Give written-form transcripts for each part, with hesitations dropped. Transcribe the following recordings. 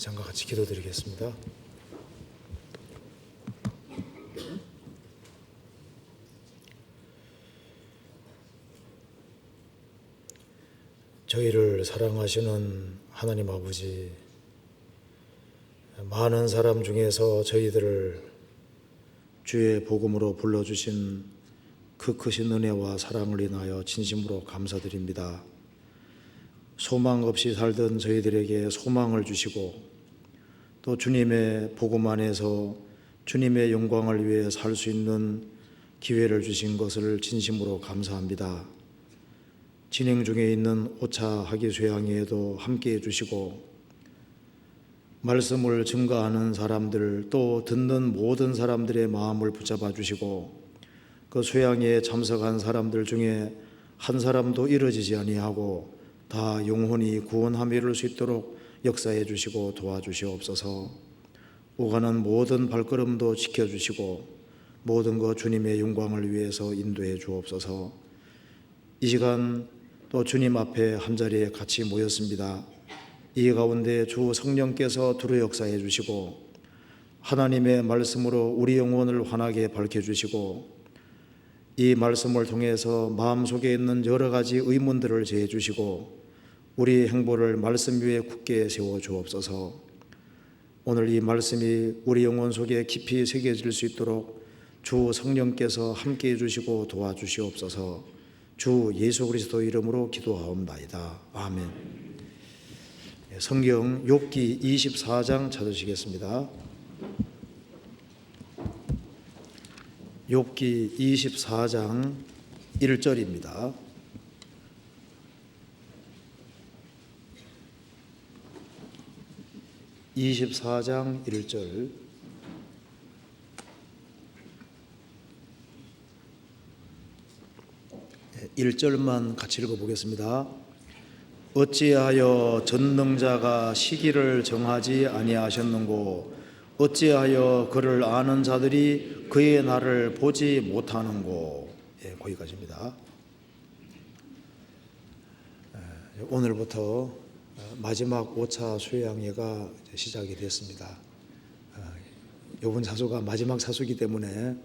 잠깐 같이 기도드리겠습니다. 저희를 사랑하시는 하나님 아버지, 많은 사람 중에서 저희들을 주의 복음으로 불러주신 그 크신 은혜와 사랑을 인하여 진심으로 감사드립니다. 소망 없이 살던 저희들에게 소망을 주시고 또 주님의 복음 안에서 주님의 영광을 위해 살 수 있는 기회를 주신 것을 진심으로 감사합니다. 진행 중에 있는 5차 학위 수양회에도 함께해 주시고 말씀을 증거하는 사람들 또 듣는 모든 사람들의 마음을 붙잡아 주시고 그 수양회에 참석한 사람들 중에 한 사람도 이루어지지 아니하고 다 영혼이 구원함에 이를 수 있도록 역사해 주시고 도와주시옵소서. 오가는 모든 발걸음도 지켜주시고 모든 것 주님의 영광을 위해서 인도해 주옵소서. 이 시간 또 주님 앞에 한자리에 같이 모였습니다. 이 가운데 주 성령께서 두루 역사해 주시고 하나님의 말씀으로 우리 영혼을 환하게 밝혀주시고 이 말씀을 통해서 마음속에 있는 여러 가지 의문들을 제해 주시고 우리 행보를 말씀 위에 굳게 세워 주옵소서. 오늘 이 말씀이 우리 영혼 속에 깊이 새겨질 수 있도록 주 성령께서 함께해 주시고 도와주시옵소서. 주 예수 그리스도 이름으로 기도하옵나이다. 아멘. 성경 욥기 24장 찾으시겠습니다. 욥기 24장 1절입니다. (24장 1절) 1절만 같이 읽어보겠습니다. 어찌하여 전능자가 시기를 정하지 아니하셨는고 어찌하여 그를 아는 자들이 그의 날을 보지 못하는고. 거기까지입니다. 오늘부터 마지막 5차 수양회가 시작이 됐습니다. 이번 사수가 마지막 사수이기 때문에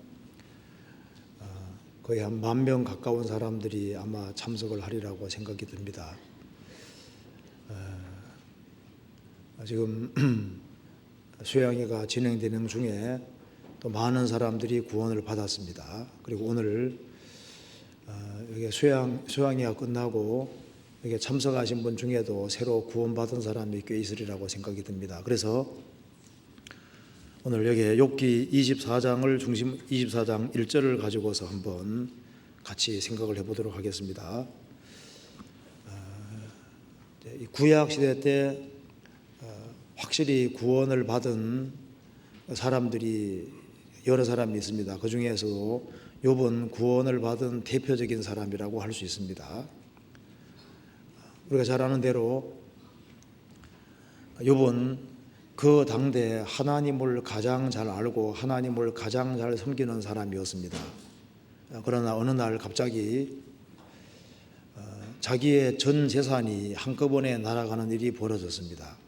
거의 한 10,000명 가까운 사람들이 아마 참석을 하리라고 생각이 듭니다. 지금 수양회가 진행되는 중에 또 많은 사람들이 구원을 받았습니다. 그리고 오늘 여기 수양회가 끝나고 여기 참석하신 분 중에도 새로 구원받은 사람이 꽤 있으리라고 생각이 듭니다. 그래서 오늘 여기 욥기 24장 1절을 가지고서 한번 같이 생각을 해보도록 하겠습니다. 구약 시대 때 확실히 구원을 받은 사람들이 여러 사람이 있습니다. 그 중에서도 욥은 구원을 받은 대표적인 사람이라고 할 수 있습니다. 우리가 잘 아는 대로 욥은 그 당대 하나님을 가장 잘 알고 하나님을 가장 잘 섬기는 사람이었습니다. 그러나 어느 날 갑자기 자기의 전 재산이 한꺼번에 날아가는 일이 벌어졌습니다.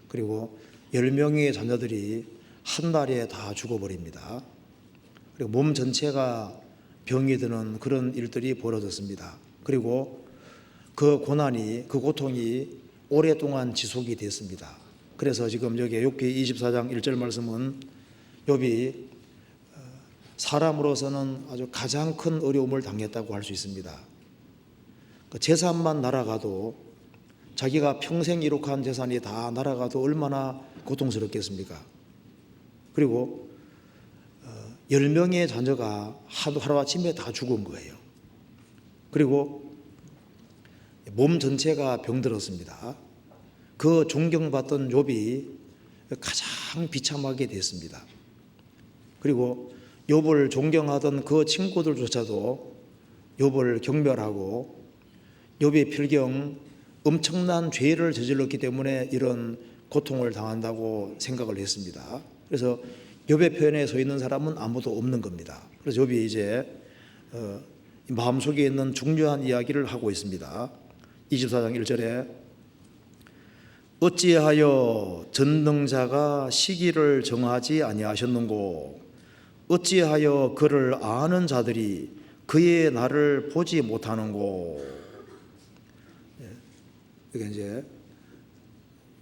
그리고 10명의 자녀들이 한 달에 다 죽어버립니다. 그리고 몸 전체가 병이 드는 그런 일들이 벌어졌습니다. 그리고 그 고난이, 그 고통이 오랫동안 지속이 됐습니다. 그래서 지금 여기 욥기 24장 1절 말씀은 욥이 사람으로서는 아주 가장 큰 어려움을 당했다고 할 수 있습니다. 그 재산만 날아가도 자기가 평생 이룩한 재산이 다 날아가도 얼마나 고통스럽겠습니까? 그리고 10명의 자녀가 하루아침에 다 죽은 거예요. 그리고 몸 전체가 병들었습니다. 그 존경받던 욥이 가장 비참하게 됐습니다. 그리고 욥을 존경하던 그 친구들조차도 욥을 경멸하고 욥이 필경 엄청난 죄를 저질렀기 때문에 이런 고통을 당한다고 생각을 했습니다. 그래서 욥의 편에 서 있는 사람은 아무도 없는 겁니다. 그래서 욥이 이제 마음속에 있는 중요한 이야기를 하고 있습니다. 24장 1절에 어찌하여 전능자가 시기를 정하지 아니하셨는고 어찌하여 그를 아는 자들이 그의 날을 보지 못하는고. 이게 이제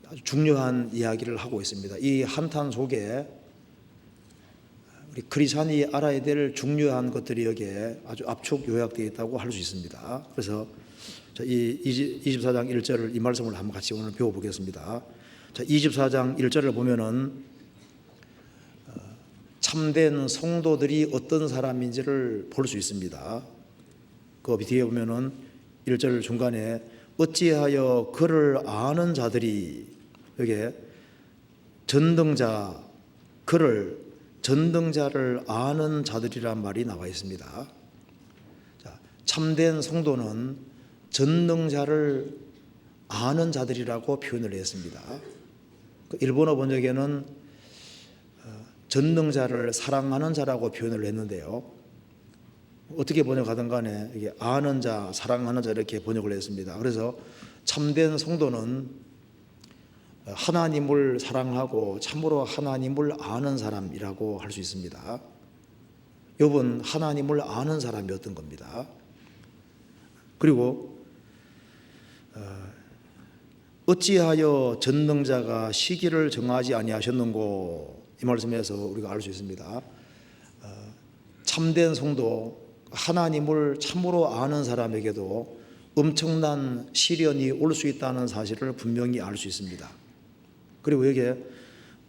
아주 중요한 이야기를 하고 있습니다. 이 한탄 속에 우리 크리스찬이 알아야 될 중요한 것들이 여기에 아주 압축 요약되어 있다고 할 수 있습니다. 그래서 이 24장 1절을 이 말씀을 한번 같이 오늘 배워보겠습니다. 자, 24장 1절을 보면은 참된 성도들이 어떤 사람인지를 볼 수 있습니다. 그 뒤에 보면은 1절 중간에 어찌하여 그를 아는 자들이, 여기에 전능자, 그를, 전능자를 아는 자들이란 말이 나와 있습니다. 자, 참된 성도는 전능자를 아는 자들이라고 표현을 했습니다. 일본어 번역에는 전능자를 사랑하는 자라고 표현을 했는데요. 어떻게 번역하든 간에 이게 아는 자, 사랑하는 자 이렇게 번역을 했습니다. 그래서 참된 성도는 하나님을 사랑하고 참으로 하나님을 아는 사람이라고 할 수 있습니다. 욥은 하나님을 아는 사람이었던 겁니다. 그리고 어찌하여 전능자가 시기를 정하지 아니하셨는고, 이 말씀에서 우리가 알 수 있습니다. 참된 성도, 하나님을 참으로 아는 사람에게도 엄청난 시련이 올 수 있다는 사실을 분명히 알 수 있습니다. 그리고 여기에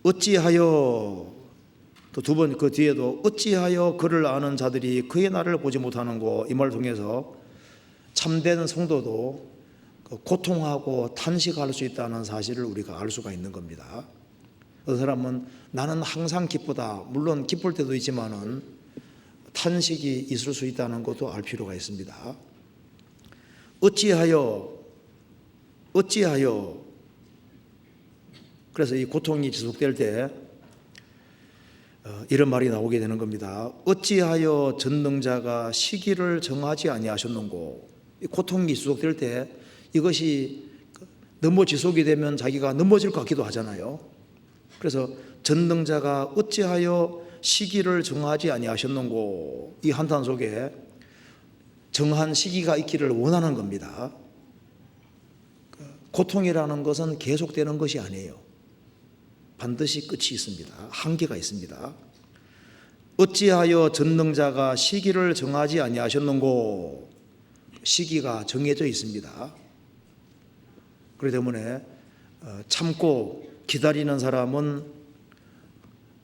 어찌하여, 또 두 번 그 뒤에도 어찌하여 그를 아는 자들이 그의 날을 보지 못하는고, 이 말을 통해서 참된 성도도 고통하고 탄식할 수 있다는 사실을 우리가 알 수가 있는 겁니다. 어떤 사람은 나는 항상 기쁘다, 물론 기쁠 때도 있지만은 탄식이 있을 수 있다는 것도 알 필요가 있습니다. 어찌하여, 그래서 이 고통이 지속될 때 이런 말이 나오게 되는 겁니다. 어찌하여 전능자가 시기를 정하지 아니하셨는고. 이 고통이 지속될 때 이것이 너무 지속이 되면 자기가 넘어질 것 같기도 하잖아요. 그래서 전능자가 어찌하여 시기를 정하지 아니하셨는고, 이 한탄 속에 정한 시기가 있기를 원하는 겁니다. 고통이라는 것은 계속되는 것이 아니에요. 반드시 끝이 있습니다. 한계가 있습니다. 어찌하여 전능자가 시기를 정하지 아니하셨는고, 시기가 정해져 있습니다. 그렇기 때문에 참고 기다리는 사람은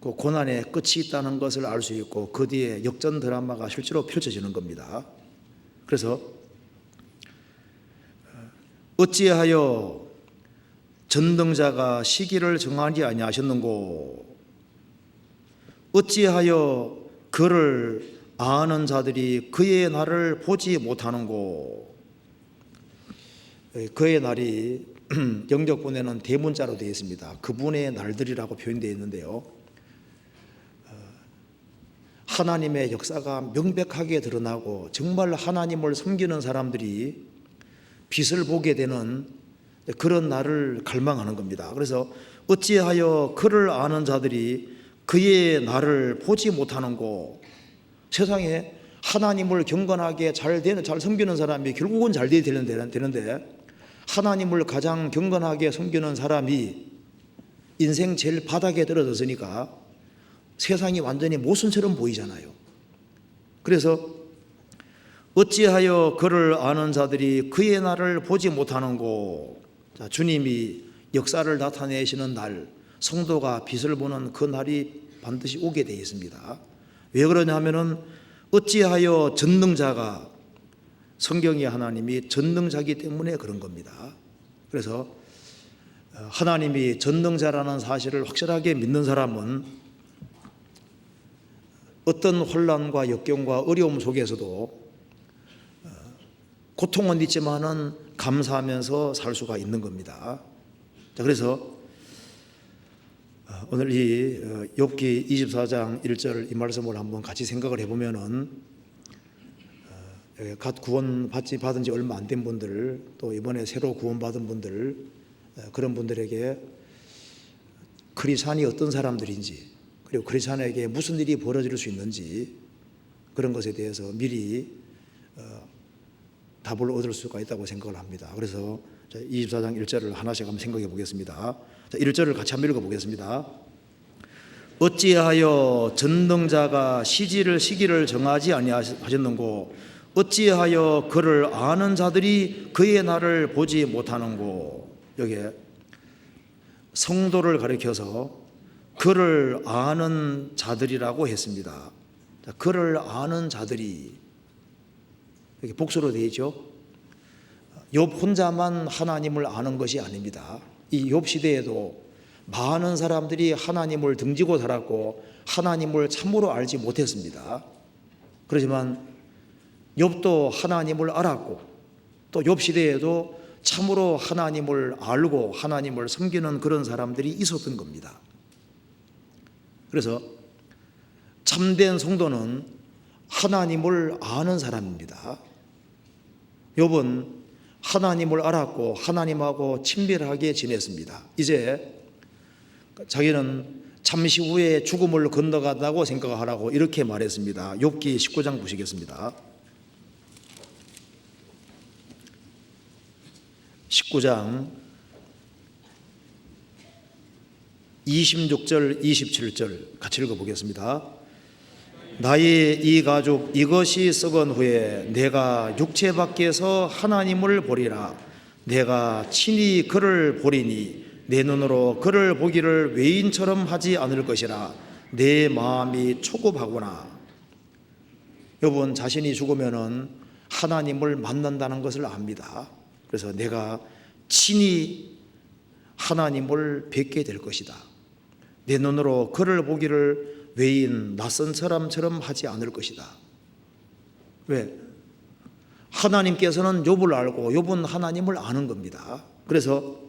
그 고난의 끝이 있다는 것을 알 수 있고 그 뒤에 역전 드라마가 실제로 펼쳐지는 겁니다. 그래서 어찌하여 전능자가 시기를 정하지 아니하셨는고, 어찌하여 그를 아는 자들이 그의 날을 보지 못하는고. 그의 날이 영적본에는 대문자로 되어 있습니다. 그분의 날들이라고 표현되어 있는데요, 하나님의 역사가 명백하게 드러나고 정말 하나님을 섬기는 사람들이 빛을 보게 되는 그런 날을 갈망하는 겁니다. 그래서 어찌하여 그를 아는 자들이 그의 날을 보지 못하는고. 세상에 하나님을 경건하게 잘 섬기는 사람이 결국은 잘 돼야 되는데 하나님을 가장 경건하게 섬기는 사람이 인생 제일 바닥에 떨어졌으니까 세상이 완전히 모순처럼 보이잖아요. 그래서 어찌하여 그를 아는 자들이 그의 날을 보지 못하는고. 자, 주님이 역사를 나타내시는 날, 성도가 빛을 보는 그 날이 반드시 오게 되어 있습니다. 왜 그러냐면은 어찌하여 전능자가, 성경의 하나님이 전능자이기 때문에 그런 겁니다. 그래서 하나님이 전능자라는 사실을 확실하게 믿는 사람은 어떤 혼란과 역경과 어려움 속에서도 고통은 있지만은 감사하면서 살 수가 있는 겁니다. 자, 그래서 오늘 이 욥기 24장 1절 이 말씀을 한번 같이 생각을 해보면은 갓 구원 받은 지 얼마 안 된 분들, 또 이번에 새로 구원받은 분들, 그런 분들에게 크리스찬이 어떤 사람들인지, 그리고 크리스찬에게 무슨 일이 벌어질 수 있는지, 그런 것에 대해서 미리 답을 얻을 수가 있다고 생각을 합니다. 그래서 24장 1절을 하나씩 한번 생각해 보겠습니다. 1절을 같이 한번 읽어 보겠습니다. 어찌하여 전능자가 시기를 정하지 아니하셨는고, 어찌하여 그를 아는 자들이 그의 날을 보지 못하는고. 여기에 성도를 가리켜서 그를 아는 자들이라고 했습니다. 그를 아는 자들이 이렇게 복수로 되어 있죠. 욥 혼자만 하나님을 아는 것이 아닙니다. 이 욥 시대에도 많은 사람들이 하나님을 등지고 살았고 하나님을 참으로 알지 못했습니다. 그렇지만 욥도 하나님을 알았고, 또 욥 시대에도 참으로 하나님을 알고 하나님을 섬기는 그런 사람들이 있었던 겁니다. 그래서 참된 성도는 하나님을 아는 사람입니다. 욥은 하나님을 알았고 하나님하고 친밀하게 지냈습니다. 이제 자기는 잠시 후에 죽음을 건너간다고 생각하라고 이렇게 말했습니다. 욥기 19장 보시겠습니다. 19장 26절 27절 같이 읽어보겠습니다. 나의 이 가죽 이것이 썩은 후에 내가 육체 밖에서 하나님을 보리라. 내가 친히 그를 보리니 내 눈으로 그를 보기를 외인처럼 하지 않을 것이라. 내 마음이 초급하구나. 여러분, 자신이 죽으면은 하나님을 만난다는 것을 압니다. 그래서 내가 친히 하나님을 뵙게 될 것이다. 내 눈으로 그를 보기를 외인 낯선 사람처럼 하지 않을 것이다. 왜? 하나님께서는 욥을 알고 욥은 하나님을 아는 겁니다. 그래서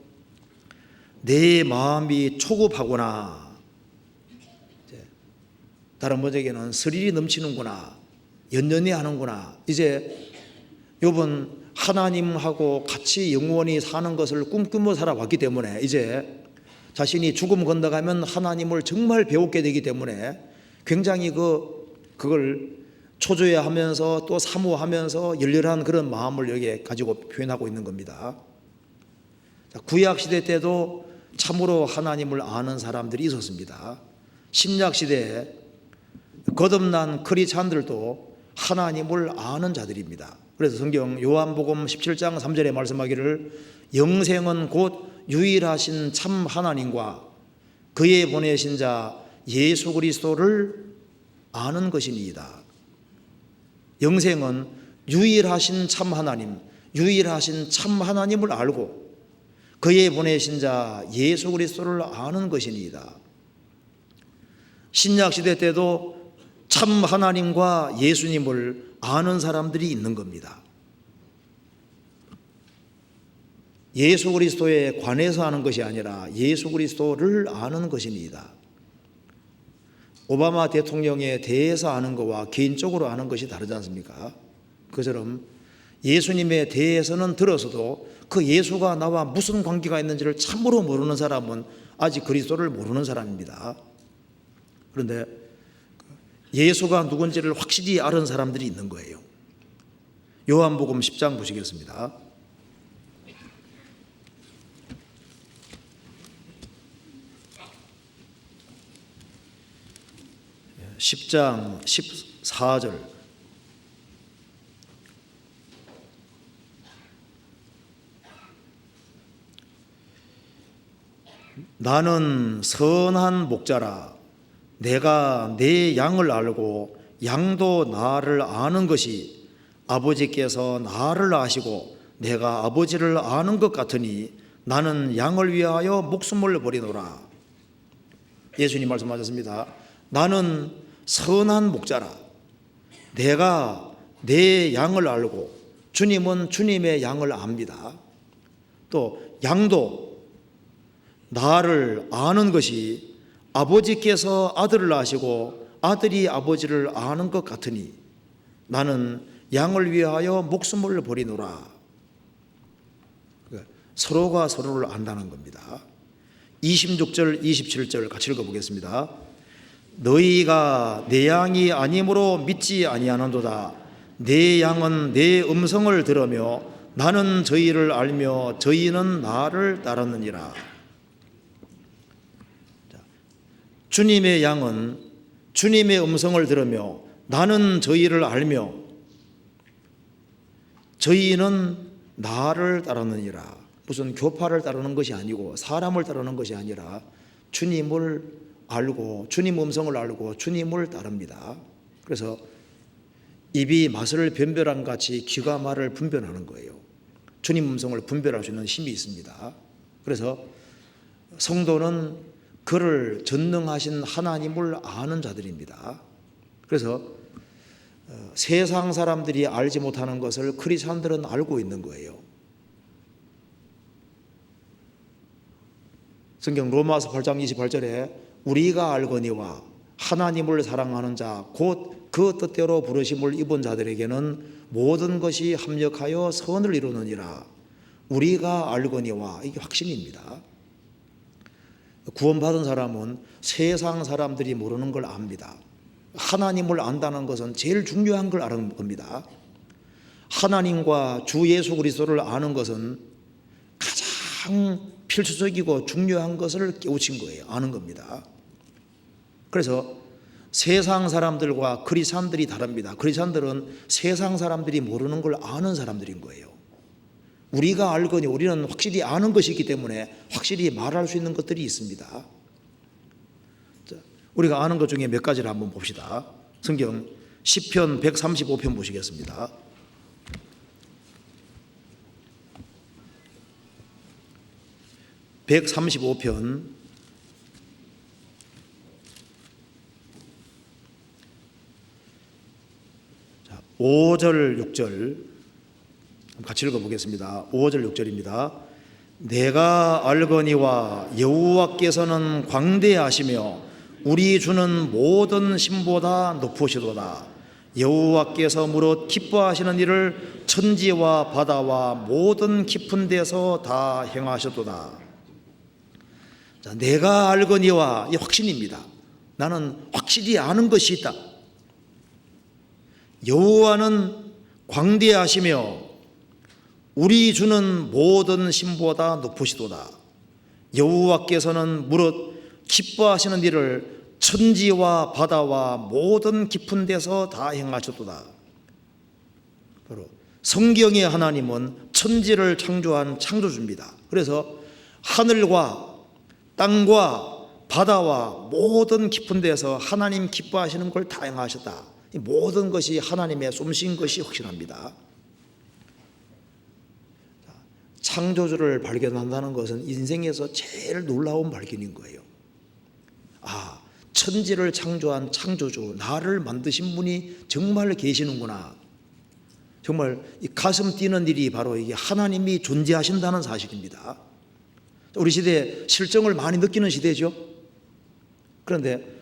내 마음이 초급하구나, 다른 번역에는 스릴이 넘치는구나, 연연해 하는구나. 이제 욥은 하나님하고 같이 영원히 사는 것을 꿈꾸며 살아왔기 때문에 이제 자신이 죽음 건너가면 하나님을 정말 배우게 되기 때문에 굉장히 그걸 초조해하면서 또 사모하면서 열렬한 그런 마음을 여기에 가지고 표현하고 있는 겁니다. 구약 시대 때도 참으로 하나님을 아는 사람들이 있었습니다. 신약 시대에 거듭난 크리스찬들도 하나님을 아는 자들입니다. 그래서 성경 요한복음 17장 3절에 말씀하기를 영생은 곧 유일하신 참 하나님과 그의 보내신 자 예수 그리스도를 아는 것이니이다. 영생은 유일하신 참 하나님, 유일하신 참 하나님을 알고 그의 보내신 자 예수 그리스도를 아는 것이니이다. 신약 시대 때도 참 하나님과 예수님을 아는 사람들이 있는 겁니다. 예수 그리스도에 관해서 아는 것이 아니라 예수 그리스도를 아는 것이니이다. 오바마 대통령에 대해서 아는 것과 개인적으로 아는 것이 다르지 않습니까? 그처럼 예수님에 대해서는 들어서도 그 예수가 나와 무슨 관계가 있는지를 참으로 모르는 사람은 아직 그리스도를 모르는 사람입니다. 그런데 예수가 누군지를 확실히 아는 사람들이 있는 거예요. 요한복음 10장 보시겠습니다. 10장 14절. 나는 선한 목자라. 내가 내 양을 알고 양도 나를 아는 것이 아버지께서 나를 아시고 내가 아버지를 아는 것 같으니 나는 양을 위하여 목숨을 버리노라. 예수님 말씀하셨습니다. 나는 선한 목자라. 내가 내 양을 알고, 주님은 주님의 양을 압니다. 또 양도 나를 아는 것이 아버지께서 아들을 아시고 아들이 아버지를 아는 것 같으니 나는 양을 위하여 목숨을 버리노라. 서로가 서로를 안다는 겁니다. 26절, 27절 같이 읽어보겠습니다. 너희가 내 양이 아니므로 믿지 아니하는도다. 내 양은 내 음성을 들으며 나는 저희를 알며 저희는 나를 따르느니라. 주님의 양은 주님의 음성을 들으며 나는 저희를 알며 저희는 나를 따르느니라. 무슨 교파를 따르는 것이 아니고 사람을 따르는 것이 아니라 주님을 알고 주님 음성을 알고 주님을 따릅니다. 그래서 입이 맛을 변별한 같이 귀가 말을 분별하는 거예요. 주님 음성을 분별할 수 있는 힘이 있습니다. 그래서 성도는 그를 전능하신 하나님을 아는 자들입니다. 그래서 세상 사람들이 알지 못하는 것을 크리스찬들은 알고 있는 거예요. 성경 로마서 8장 28절에 우리가 알거니와 하나님을 사랑하는 자 곧 그 뜻대로 부르심을 입은 자들에게는 모든 것이 합력하여 선을 이루느니라. 우리가 알거니와, 이게 확신입니다. 구원받은 사람은 세상 사람들이 모르는 걸 압니다. 하나님을 안다는 것은 제일 중요한 걸 아는 겁니다. 하나님과 주 예수 그리스도를 아는 것은 가장 필수적이고 중요한 것을 깨우친 거예요. 아는 겁니다. 그래서 세상 사람들과 크리스찬들이 다릅니다. 크리스찬들은 세상 사람들이 모르는 걸 아는 사람들인 거예요. 우리가 알거니, 우리는 확실히 아는 것이 있기 때문에 확실히 말할 수 있는 것들이 있습니다. 자, 우리가 아는 것 중에 몇 가지를 한번 봅시다. 성경 시편 135편 보시겠습니다. (135편) 5절 6절 같이 읽어보겠습니다. 5절 6절입니다. 내가 알거니와 여호와께서는 광대하시며 우리 주는 모든 신보다 높으시도다. 여호와께서 무릇 기뻐하시는 일을 천지와 바다와 모든 깊은 데서 다 행하셨도다. 자, 내가 알거니와, 이 확신입니다. 나는 확실히 아는 것이 있다. 여호와는 광대하시며 우리 주는 모든 신보다 높으시도다. 여호와께서는 무릇 기뻐하시는 일을 천지와 바다와 모든 깊은 데서 다 행하셨도다. 바로 성경의 하나님은 천지를 창조한 창조주입니다. 그래서 하늘과 땅과 바다와 모든 깊은 데서 하나님 기뻐하시는 걸 다 행하셨다. 모든 것이 하나님의 솜씨인 것이 확실합니다. 창조주를 발견한다는 것은 인생에서 제일 놀라운 발견인 거예요. 아, 천지를 창조한 창조주, 나를 만드신 분이 정말 계시는구나. 정말 이 가슴 뛰는 일이 바로 이게 하나님이 존재하신다는 사실입니다. 우리 시대에 실정을 많이 느끼는 시대죠. 그런데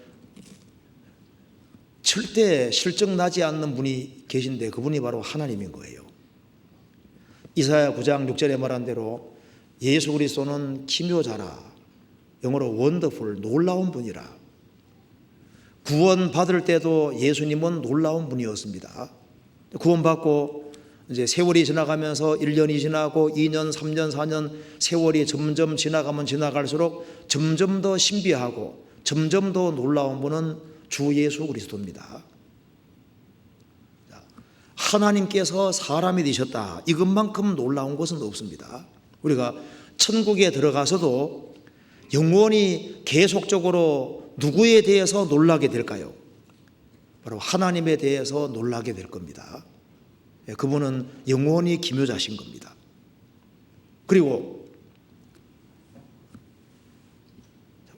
절대 실정 나지 않는 분이 계신데 그분이 바로 하나님인 거예요. 이사야 9장 6절에 말한 대로 예수 그리스도는 기묘자라, 영어로 원더풀, 놀라운 분이라. 구원받을 때도 예수님은 놀라운 분이었습니다. 구원받고 이제 세월이 지나가면서 1년이 지나고 2년, 3년, 4년 세월이 점점 지나가면 지나갈수록 점점 더 신비하고 점점 더 놀라운 분은 주 예수 그리스도입니다. 하나님께서 사람이 되셨다. 이것만큼 놀라운 것은 없습니다. 우리가 천국에 들어가서도 영원히 계속적으로 누구에 대해서 놀라게 될까요? 바로 하나님에 대해서 놀라게 될 겁니다. 그분은 영원히 기묘자신 겁니다. 그리고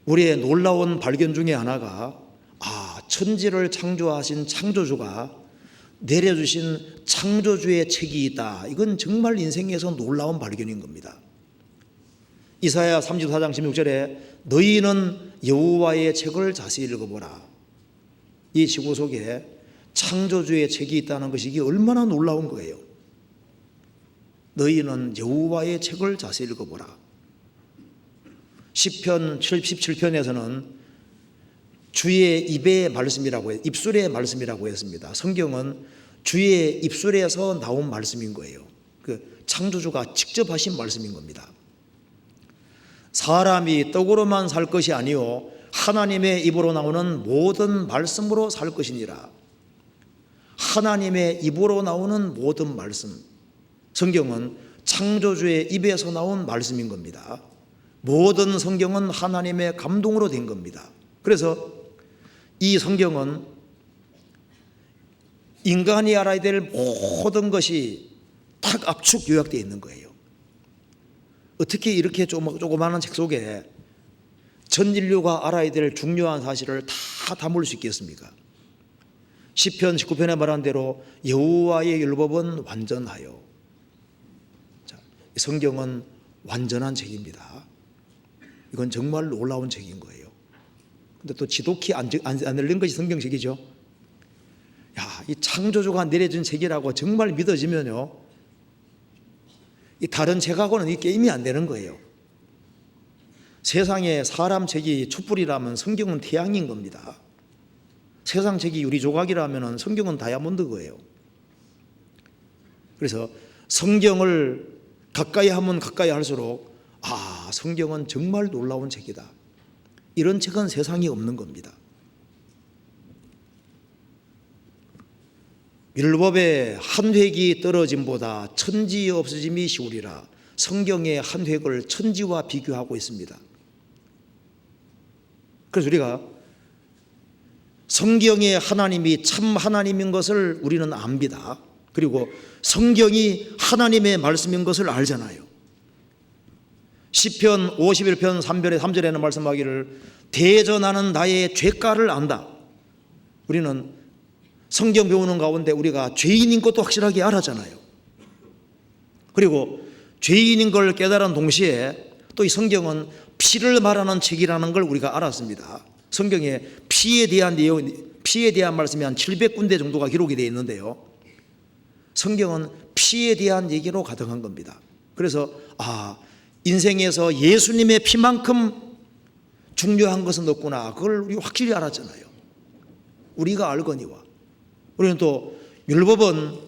우리의 놀라운 발견 중에 하나가 천지를 창조하신 창조주가 내려주신 창조주의 책이 있다. 이건 정말 인생에서 놀라운 발견인 겁니다. 이사야 34장 16절에 너희는 여호와의 책을 자세히 읽어보라. 이 지구 속에 창조주의 책이 있다는 것이 이게 얼마나 놀라운 거예요. 너희는 여호와의 책을 자세히 읽어보라. 시편 77편에서는 주의 입의 말씀이라고 입술의 말씀이라고 했습니다. 성경은 주의 입술에서 나온 말씀인 거예요. 그 창조주가 직접 하신 말씀인 겁니다. 사람이 떡으로만 살 것이 아니요 하나님의 입으로 나오는 모든 말씀으로 살 것이니라. 하나님의 입으로 나오는 모든 말씀, 성경은 창조주의 입에서 나온 말씀인 겁니다. 모든 성경은 하나님의 감동으로 된 겁니다. 그래서 이 성경은 인간이 알아야 될 모든 것이 딱 압축 요약되어 있는 거예요. 어떻게 이렇게 조그마한 책 속에 전 인류가 알아야 될 중요한 사실을 다 담을 수 있겠습니까? 시편 19편에 말한 대로 여호와의 율법은 완전하여. 자, 성경은 완전한 책입니다. 이건 정말 놀라운 책인 거예요. 근데 또 지독히 안 열린 것이 성경책이죠. 야, 이 창조주가 내려준 책이라고 정말 믿어지면요, 이 다른 책하고는 이 게임이 안 되는 거예요. 세상에 사람 책이 촛불이라면 성경은 태양인 겁니다. 세상 책이 유리 조각이라면 성경은 다이아몬드 거예요. 그래서 성경을 가까이 하면 가까이 할수록 성경은 정말 놀라운 책이다. 이런 책은 세상에 없는 겁니다. 율법의 한 획이 떨어짐보다 천지 없어짐이 쉬우리라. 성경의 한 획을 천지와 비교하고 있습니다. 그래서 우리가 성경의 하나님이 참 하나님인 것을 우리는 압니다. 그리고 성경이 하나님의 말씀인 것을 알잖아요. 시편 51편 3절에는 말씀하기를 대전하는 나의 죄가를 안다. 우리는 성경 배우는 가운데 우리가 죄인인 것도 확실하게 알았잖아요. 그리고 죄인인 걸 깨달은 동시에 또 이 성경은 피를 말하는 책이라는 걸 우리가 알았습니다. 성경에 피에 대한 말씀이 한 700군데 정도가 기록이 되어 있는데요, 성경은 피에 대한 얘기로 가득한 겁니다. 그래서 인생에서 예수님의 피만큼 중요한 것은 없구나, 그걸 우리 확실히 알았잖아요. 우리가 알거니와. 우리는 또 율법은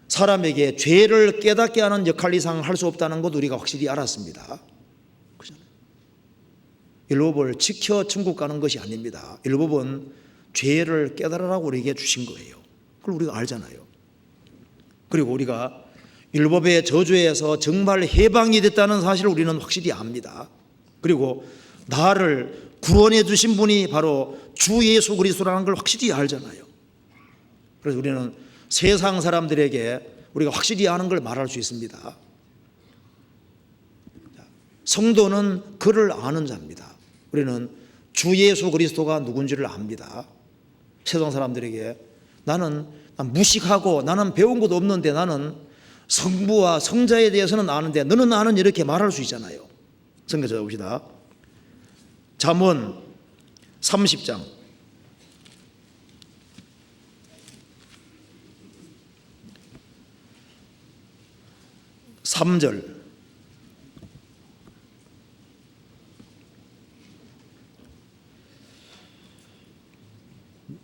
사람에게 죄를 깨닫게 하는 역할 이상 할 수 없다는 것 우리가 확실히 알았습니다. 율법을 지켜 천국 가는 것이 아닙니다. 율법은 죄를 깨달으라고 우리에게 주신 거예요. 그걸 우리가 알잖아요. 그리고 우리가 율법의 저주에서 정말 해방이 됐다는 사실을 우리는 확실히 압니다. 그리고 나를 구원해 주신 분이 바로 주 예수 그리스도라는 걸 확실히 알잖아요. 그래서 우리는 세상 사람들에게 우리가 확실히 아는 걸 말할 수 있습니다. 성도는 그를 아는 자입니다. 우리는 주 예수 그리스도가 누군지를 압니다. 세상 사람들에게 나는 무식하고 나는 배운 것도 없는데 나는 성부와 성자에 대해서는 아는데 너는 아는, 이렇게 말할 수 있잖아요. 성경 찾아봅시다. 잠언 30장 3절.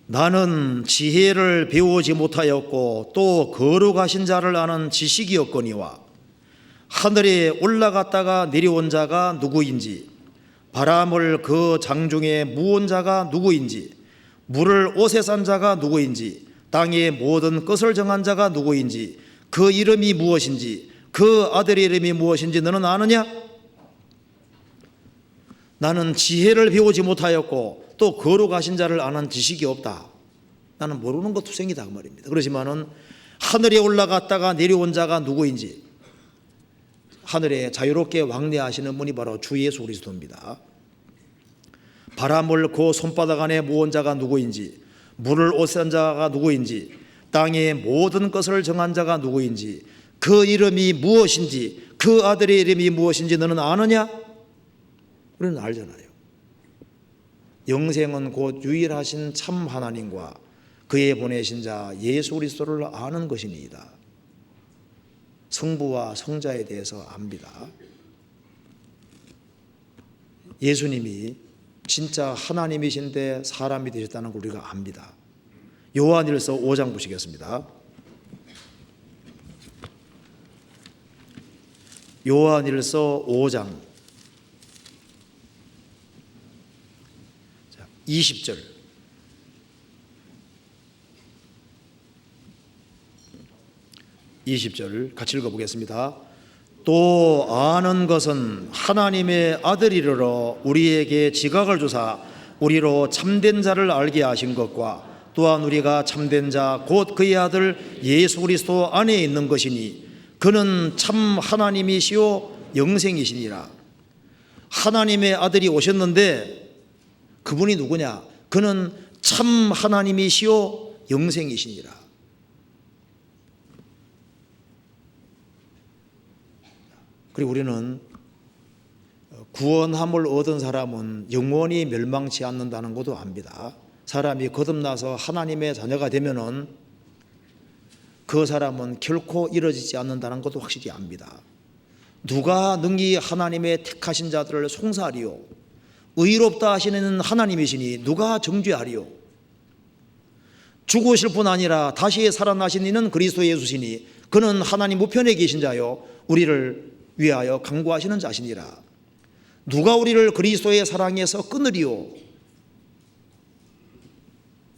나는 지혜를 배우지 못하였고 또 거룩하신 자를 아는 지식이 없거니와 하늘에 올라갔다가 내려온 자가 누구인지, 바람을 그 장중에 무온 자가 누구인지, 물을 옷에 싼 자가 누구인지, 땅의 모든 것을 정한 자가 누구인지, 그 이름이 무엇인지, 그 아들의 이름이 무엇인지 너는 아느냐? 나는 지혜를 배우지 못하였고 또 거룩하신 자를 아는 지식이 없다. 나는 모르는 것 투성이다, 그 말입니다. 그렇지만은 하늘에 올라갔다가 내려온 자가 누구인지, 하늘에 자유롭게 왕래하시는 분이 바로 주 예수 그리스도입니다. 바람을 그 손바닥 안에 모은 자가 누구인지, 물을 옷에 싼 자가 누구인지, 땅의 모든 것을 정한 자가 누구인지, 그 이름이 무엇인지, 그 아들의 이름이 무엇인지 너는 아느냐? 우리는 알잖아요. 영생은 곧 유일하신 참 하나님과 그의 보내신 자 예수 그리스도를 아는 것이니이다. 성부와 성자에 대해서 압니다. 예수님이 진짜 하나님이신데 사람이 되셨다는 걸 우리가 압니다. 요한일서 5장 보시겠습니다. 요한일서 5장 20절. 20절 같이 읽어보겠습니다. 또 아는 것은 하나님의 아들이러러 우리에게 지각을 주사 우리로 참된 자를 알게 하신 것과 또한 우리가 참된 자 곧 그의 아들 예수 그리스도 안에 있는 것이니 그는 참 하나님이시요 영생이시니라. 하나님의 아들이 오셨는데 그분이 누구냐? 그는 참 하나님이시요 영생이시니라. 그리고 우리는 구원함을 얻은 사람은 영원히 멸망치 않는다는 것도 압니다. 사람이 거듭나서 하나님의 자녀가 되면은 그 사람은 결코 이루어지지 않는다는 것도 확실히 압니다. 누가 능히 하나님의 택하신 자들을 송사하리요? 의롭다 하시는 하나님이시니 누가 정죄하리요? 죽으실 뿐 아니라 다시 살아나신 이는 그리스도 예수시니 그는 하나님 우편에 계신 자요 우리를 위하여 간구하시는 자시니라. 누가 우리를 그리스도의 사랑에서 끊으리요?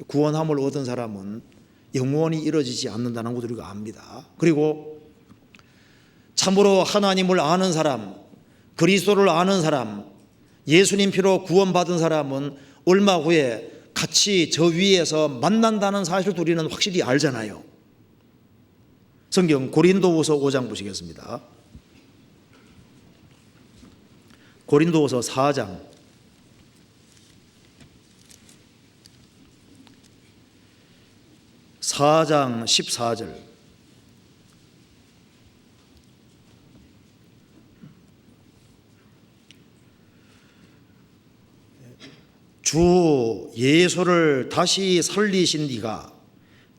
구원함을 얻은 사람은 영원히 이루어지지 않는다는 것을 우리가 압니다. 그리고 참으로 하나님을 아는 사람, 그리스도를 아는 사람, 예수님 피로 구원받은 사람은 얼마 후에 같이 저 위에서 만난다는 사실도 우리는 확실히 알잖아요. 성경 고린도후서 5장 보시겠습니다. 고린도후서 4장 14절. 주 예수를 다시 살리신 이가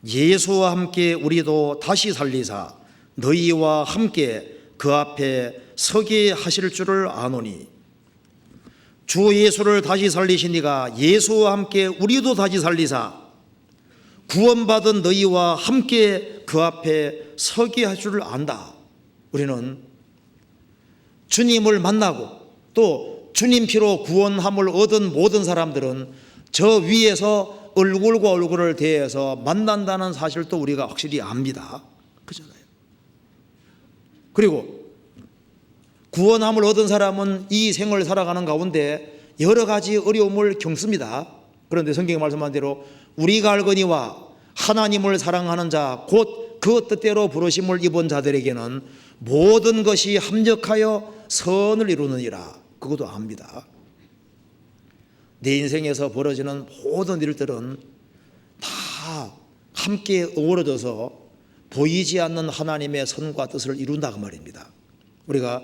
예수와 함께 우리도 다시 살리사 너희와 함께 그 앞에 서게 하실 줄을 아노니. 주 예수를 다시 살리신 이가 예수와 함께 우리도 다시 살리사 구원받은 너희와 함께 그 앞에 서게 할 줄을 안다. 우리는 주님을 만나고 또 주님 피로 구원함을 얻은 모든 사람들은 저 위에서 얼굴과 얼굴을 대해서 만난다는 사실도 우리가 확실히 압니다. 그잖아요. 그리고 구원함을 얻은 사람은 이 생을 살아가는 가운데 여러 가지 어려움을 겪습니다. 그런데 성경에 말씀한 대로 우리가 알거니와 하나님을 사랑하는 자 곧 그 뜻대로 부르심을 입은 자들에게는 모든 것이 합력하여 선을 이루느니라. 그것도 압니다. 내 인생에서 벌어지는 모든 일들은 다 함께 어우러져서 보이지 않는 하나님의 선과 뜻을 이룬다 그 말입니다. 우리가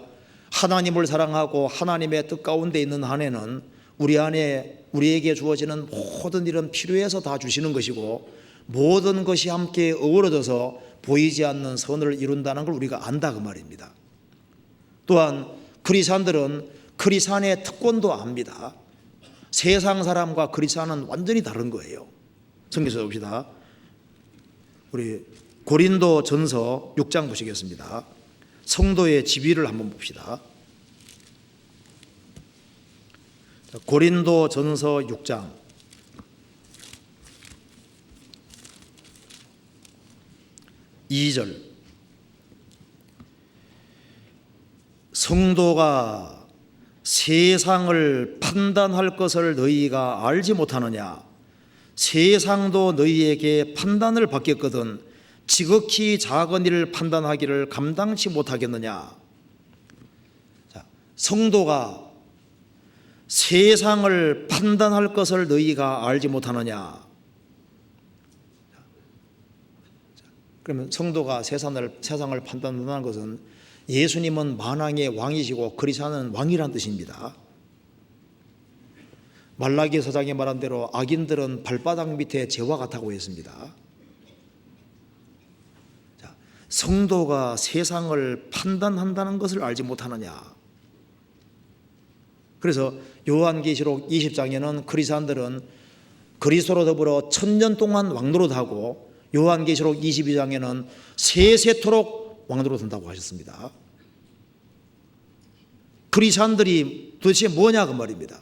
하나님을 사랑하고 하나님의 뜻 가운데 있는 한에는 우리 안에 우리에게 주어지는 모든 일은 필요해서 다 주시는 것이고 모든 것이 함께 어우러져서 보이지 않는 선을 이룬다는 걸 우리가 안다 그 말입니다. 또한 크리스찬들은 크리스찬의 특권도 압니다. 세상 사람과 크리스찬은 완전히 다른 거예요. 성경에서 봅시다. 우리 고린도 전서 6장 보시겠습니다. 성도의 지위를 한번 봅시다. 고린도 전서 6장 2절. 성도가 세상을 판단할 것을 너희가 알지 못하느냐? 세상도 너희에게 판단을 받겠거든 지극히 작은 일을 판단하기를 감당치 못하겠느냐? 자, 성도가 세상을 판단할 것을 너희가 알지 못하느냐? 그러면 성도가 세상을 판단하는 것은 예수님은 만왕의 왕이시고 그리스도는 왕이란 뜻입니다. 말라기 서장에 말한 대로 악인들은 발바닥 밑에 재와 같다고 했습니다. 자, 성도가 세상을 판단한다는 것을 알지 못하느냐. 그래서 요한계시록 20장에는 크리스찬들은 그리스도로 더불어 1000년 동안 왕노릇하고 요한계시록 22장에는 세세토록 왕노릇한다고 하셨습니다. 크리스찬들이 도대체 뭐냐 그 말입니다.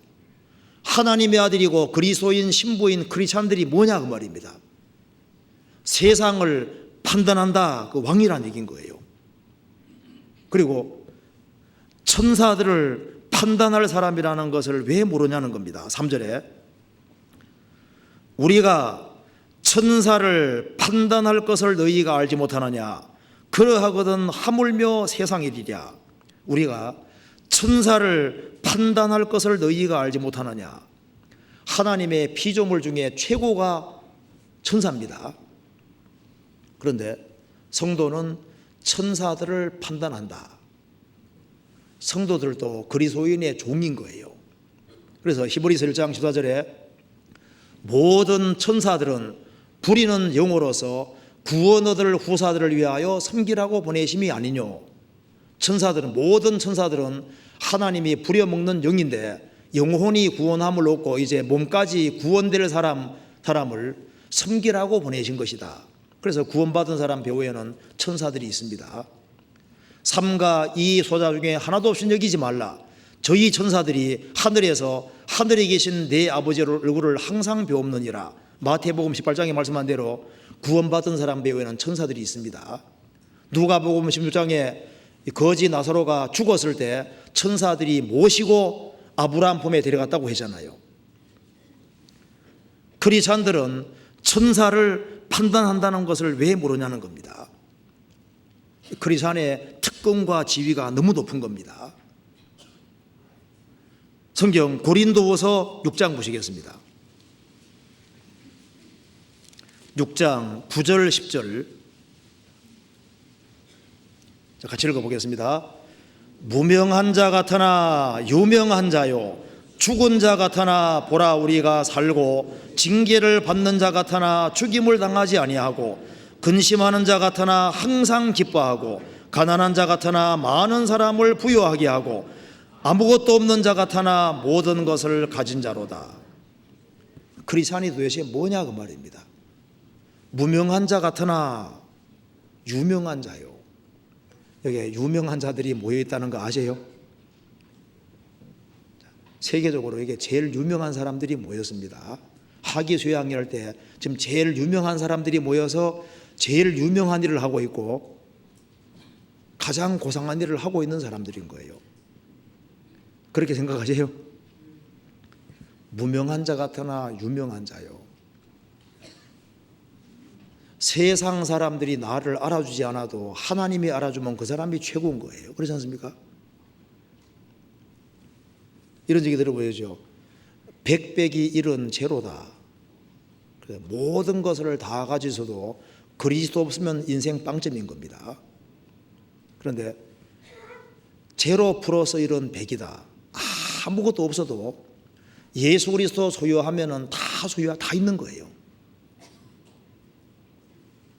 하나님의 아들이고 그리스도인 신부인 크리스찬들이 뭐냐 그 말입니다. 세상을 판단한다, 그 왕이라는 얘기인 거예요. 그리고 천사들을 판단할 사람이라는 것을 왜 모르냐는 겁니다. 3절에 우리가 천사를 판단할 것을 너희가 알지 못하느냐. 그러하거든 하물며 세상이리랴. 우리가 천사를 판단할 것을 너희가 알지 못하느냐. 하나님의 피조물 중에 최고가 천사입니다. 그런데 성도는 천사들을 판단한다. 성도들도 그리스도인의 종인 거예요. 그래서 히브리서 1장 14절에 모든 천사들은 부리는 영으로서 구원 얻을 후사들을 위하여 섬기라고 보내심이 아니뇨. 천사들은, 모든 천사들은 하나님이 부려먹는 영인데 영혼이 구원함을 얻고 이제 몸까지 구원될 사람을 섬기라고 보내신 것이다. 그래서 구원받은 사람 배후에는 천사들이 있습니다. 3과 2 소자 중에 하나도 없이 여기지 말라. 저희 천사들이 하늘에서 하늘에 계신 내 아버지의 얼굴을 항상 배웁느니라. 마태복음 18장에 말씀한 대로 구원받은 사람 배후에는 천사들이 있습니다. 누가복음 16장에 거지 나사로가 죽었을 때 천사들이 모시고 아브라함 품에 데려갔다고 했잖아요. 크리스찬들은 천사를 판단한다는 것을 왜 모르냐는 겁니다. 크리스찬의 특권과 지위가 너무 높은 겁니다. 성경 고린도후서 6장 보시겠습니다. 6장 9절 10절 같이 읽어보겠습니다. 무명한 자 같으나 유명한 자요, 죽은 자 같으나 보라 우리가 살고, 징계를 받는 자 같으나 죽임을 당하지 아니하고, 근심하는 자 같으나 항상 기뻐하고, 가난한 자 같으나 많은 사람을 부유하게 하고, 아무것도 없는 자 같으나 모든 것을 가진 자로다. 크리스찬이 도대체 뭐냐 그 말입니다. 무명한 자 같으나 유명한 자요. 여기 유명한 자들이 모여 있다는 거 아세요? 세계적으로 이게 제일 유명한 사람들이 모였습니다. 하기수양회 할 때 지금 제일 유명한 사람들이 모여서 제일 유명한 일을 하고 있고 가장 고상한 일을 하고 있는 사람들인 거예요. 그렇게 생각하세요? 무명한 자 같으나 유명한 자요. 세상 사람들이 나를 알아주지 않아도 하나님이 알아주면 그 사람이 최고인 거예요. 그렇지 않습니까? 이런 얘기 들어보죠. 백백이 일은 제로다. 모든 것을 다 가지고도 그리스도 없으면 인생 빵점인 겁니다. 그런데 제로 플러스 1은 100이다. 아무것도 없어도 예수 그리스도 소유하면은 다 있는 거예요.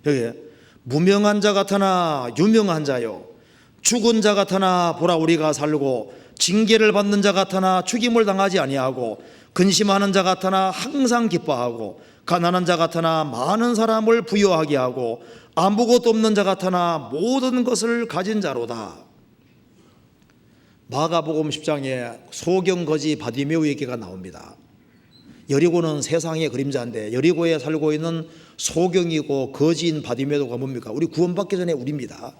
여기 무명한 자 같으나 유명한 자요, 죽은 자 같으나 보라 우리가 살고, 징계를 받는 자 같으나 죽임을 당하지 아니하고, 근심하는 자 같으나 항상 기뻐하고, 가난한 자 같으나 많은 사람을 부유하게 하고, 아무것도 없는 자 같으나 모든 것을 가진 자로다. 마가복음 10장에 소경거지 바디메오 얘기가 나옵니다. 여리고는 세상의 그림자인데 여리고에 살고 있는 소경이고 거지인 바디메오가 뭡니까? 우리 구원받기 전에 우리입니다.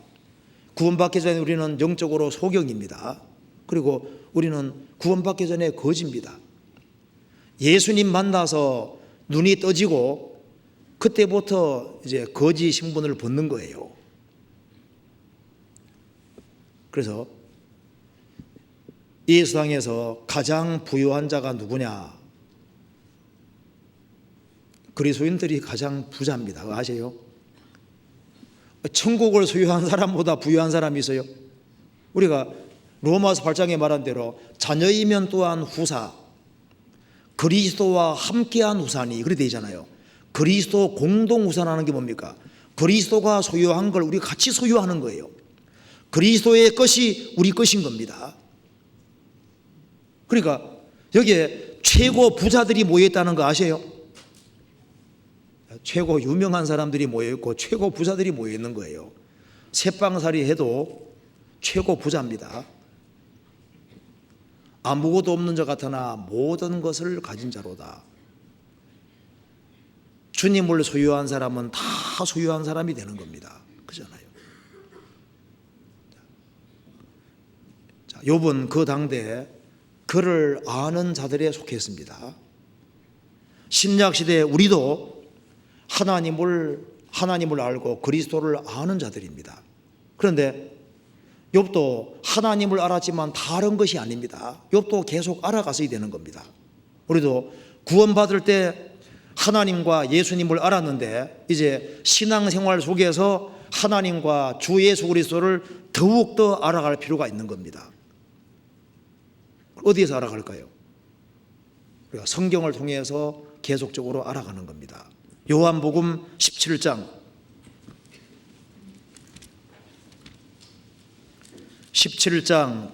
구원받기 전에 우리는 영적으로 소경입니다. 그리고 우리는 구원받기 전에 거지입니다. 예수님 만나서 눈이 떠지고 그때부터 이제 거지 신분을 벗는 거예요. 그래서 이 세상에서 가장 부유한 자가 누구냐? 그리스도인들이 가장 부자입니다. 아세요? 천국을 소유한 사람보다 부유한 사람이 있어요? 우리가 로마서 8장에 말한 대로 자녀이면 또한 후사, 그리스도와 함께한 후사니, 그렇게 되어 있잖아요. 그리스도 공동 후사라는 게 뭡니까? 그리스도가 소유한 걸 우리 같이 소유하는 거예요. 그리스도의 것이 우리 것인 겁니다. 그러니까 여기에 최고 부자들이 모여있다는 거 아세요? 최고 유명한 사람들이 모여있고 최고 부자들이 모여있는 거예요. 새빵살이 해도 최고 부자입니다. 아무것도 없는 자 같으나 모든 것을 가진 자로다. 주님을 소유한 사람은 다 소유한 사람이 되는 겁니다. 그잖아요. 자, 욥은 그 당대에 그를 아는 자들에 속했습니다. 신약 시대에 우리도 하나님을 알고 그리스도를 아는 자들입니다. 그런데 욥도 하나님을 알았지만 다른 것이 아닙니다. 욥도 계속 알아갔어야 되는 겁니다. 우리도 구원받을 때 하나님과 예수님을 알았는데 이제 신앙생활 속에서 하나님과 주 예수 그리스도를 더욱더 알아갈 필요가 있는 겁니다. 어디에서 알아갈까요? 우리가 성경을 통해서 계속적으로 알아가는 겁니다. 요한복음 17장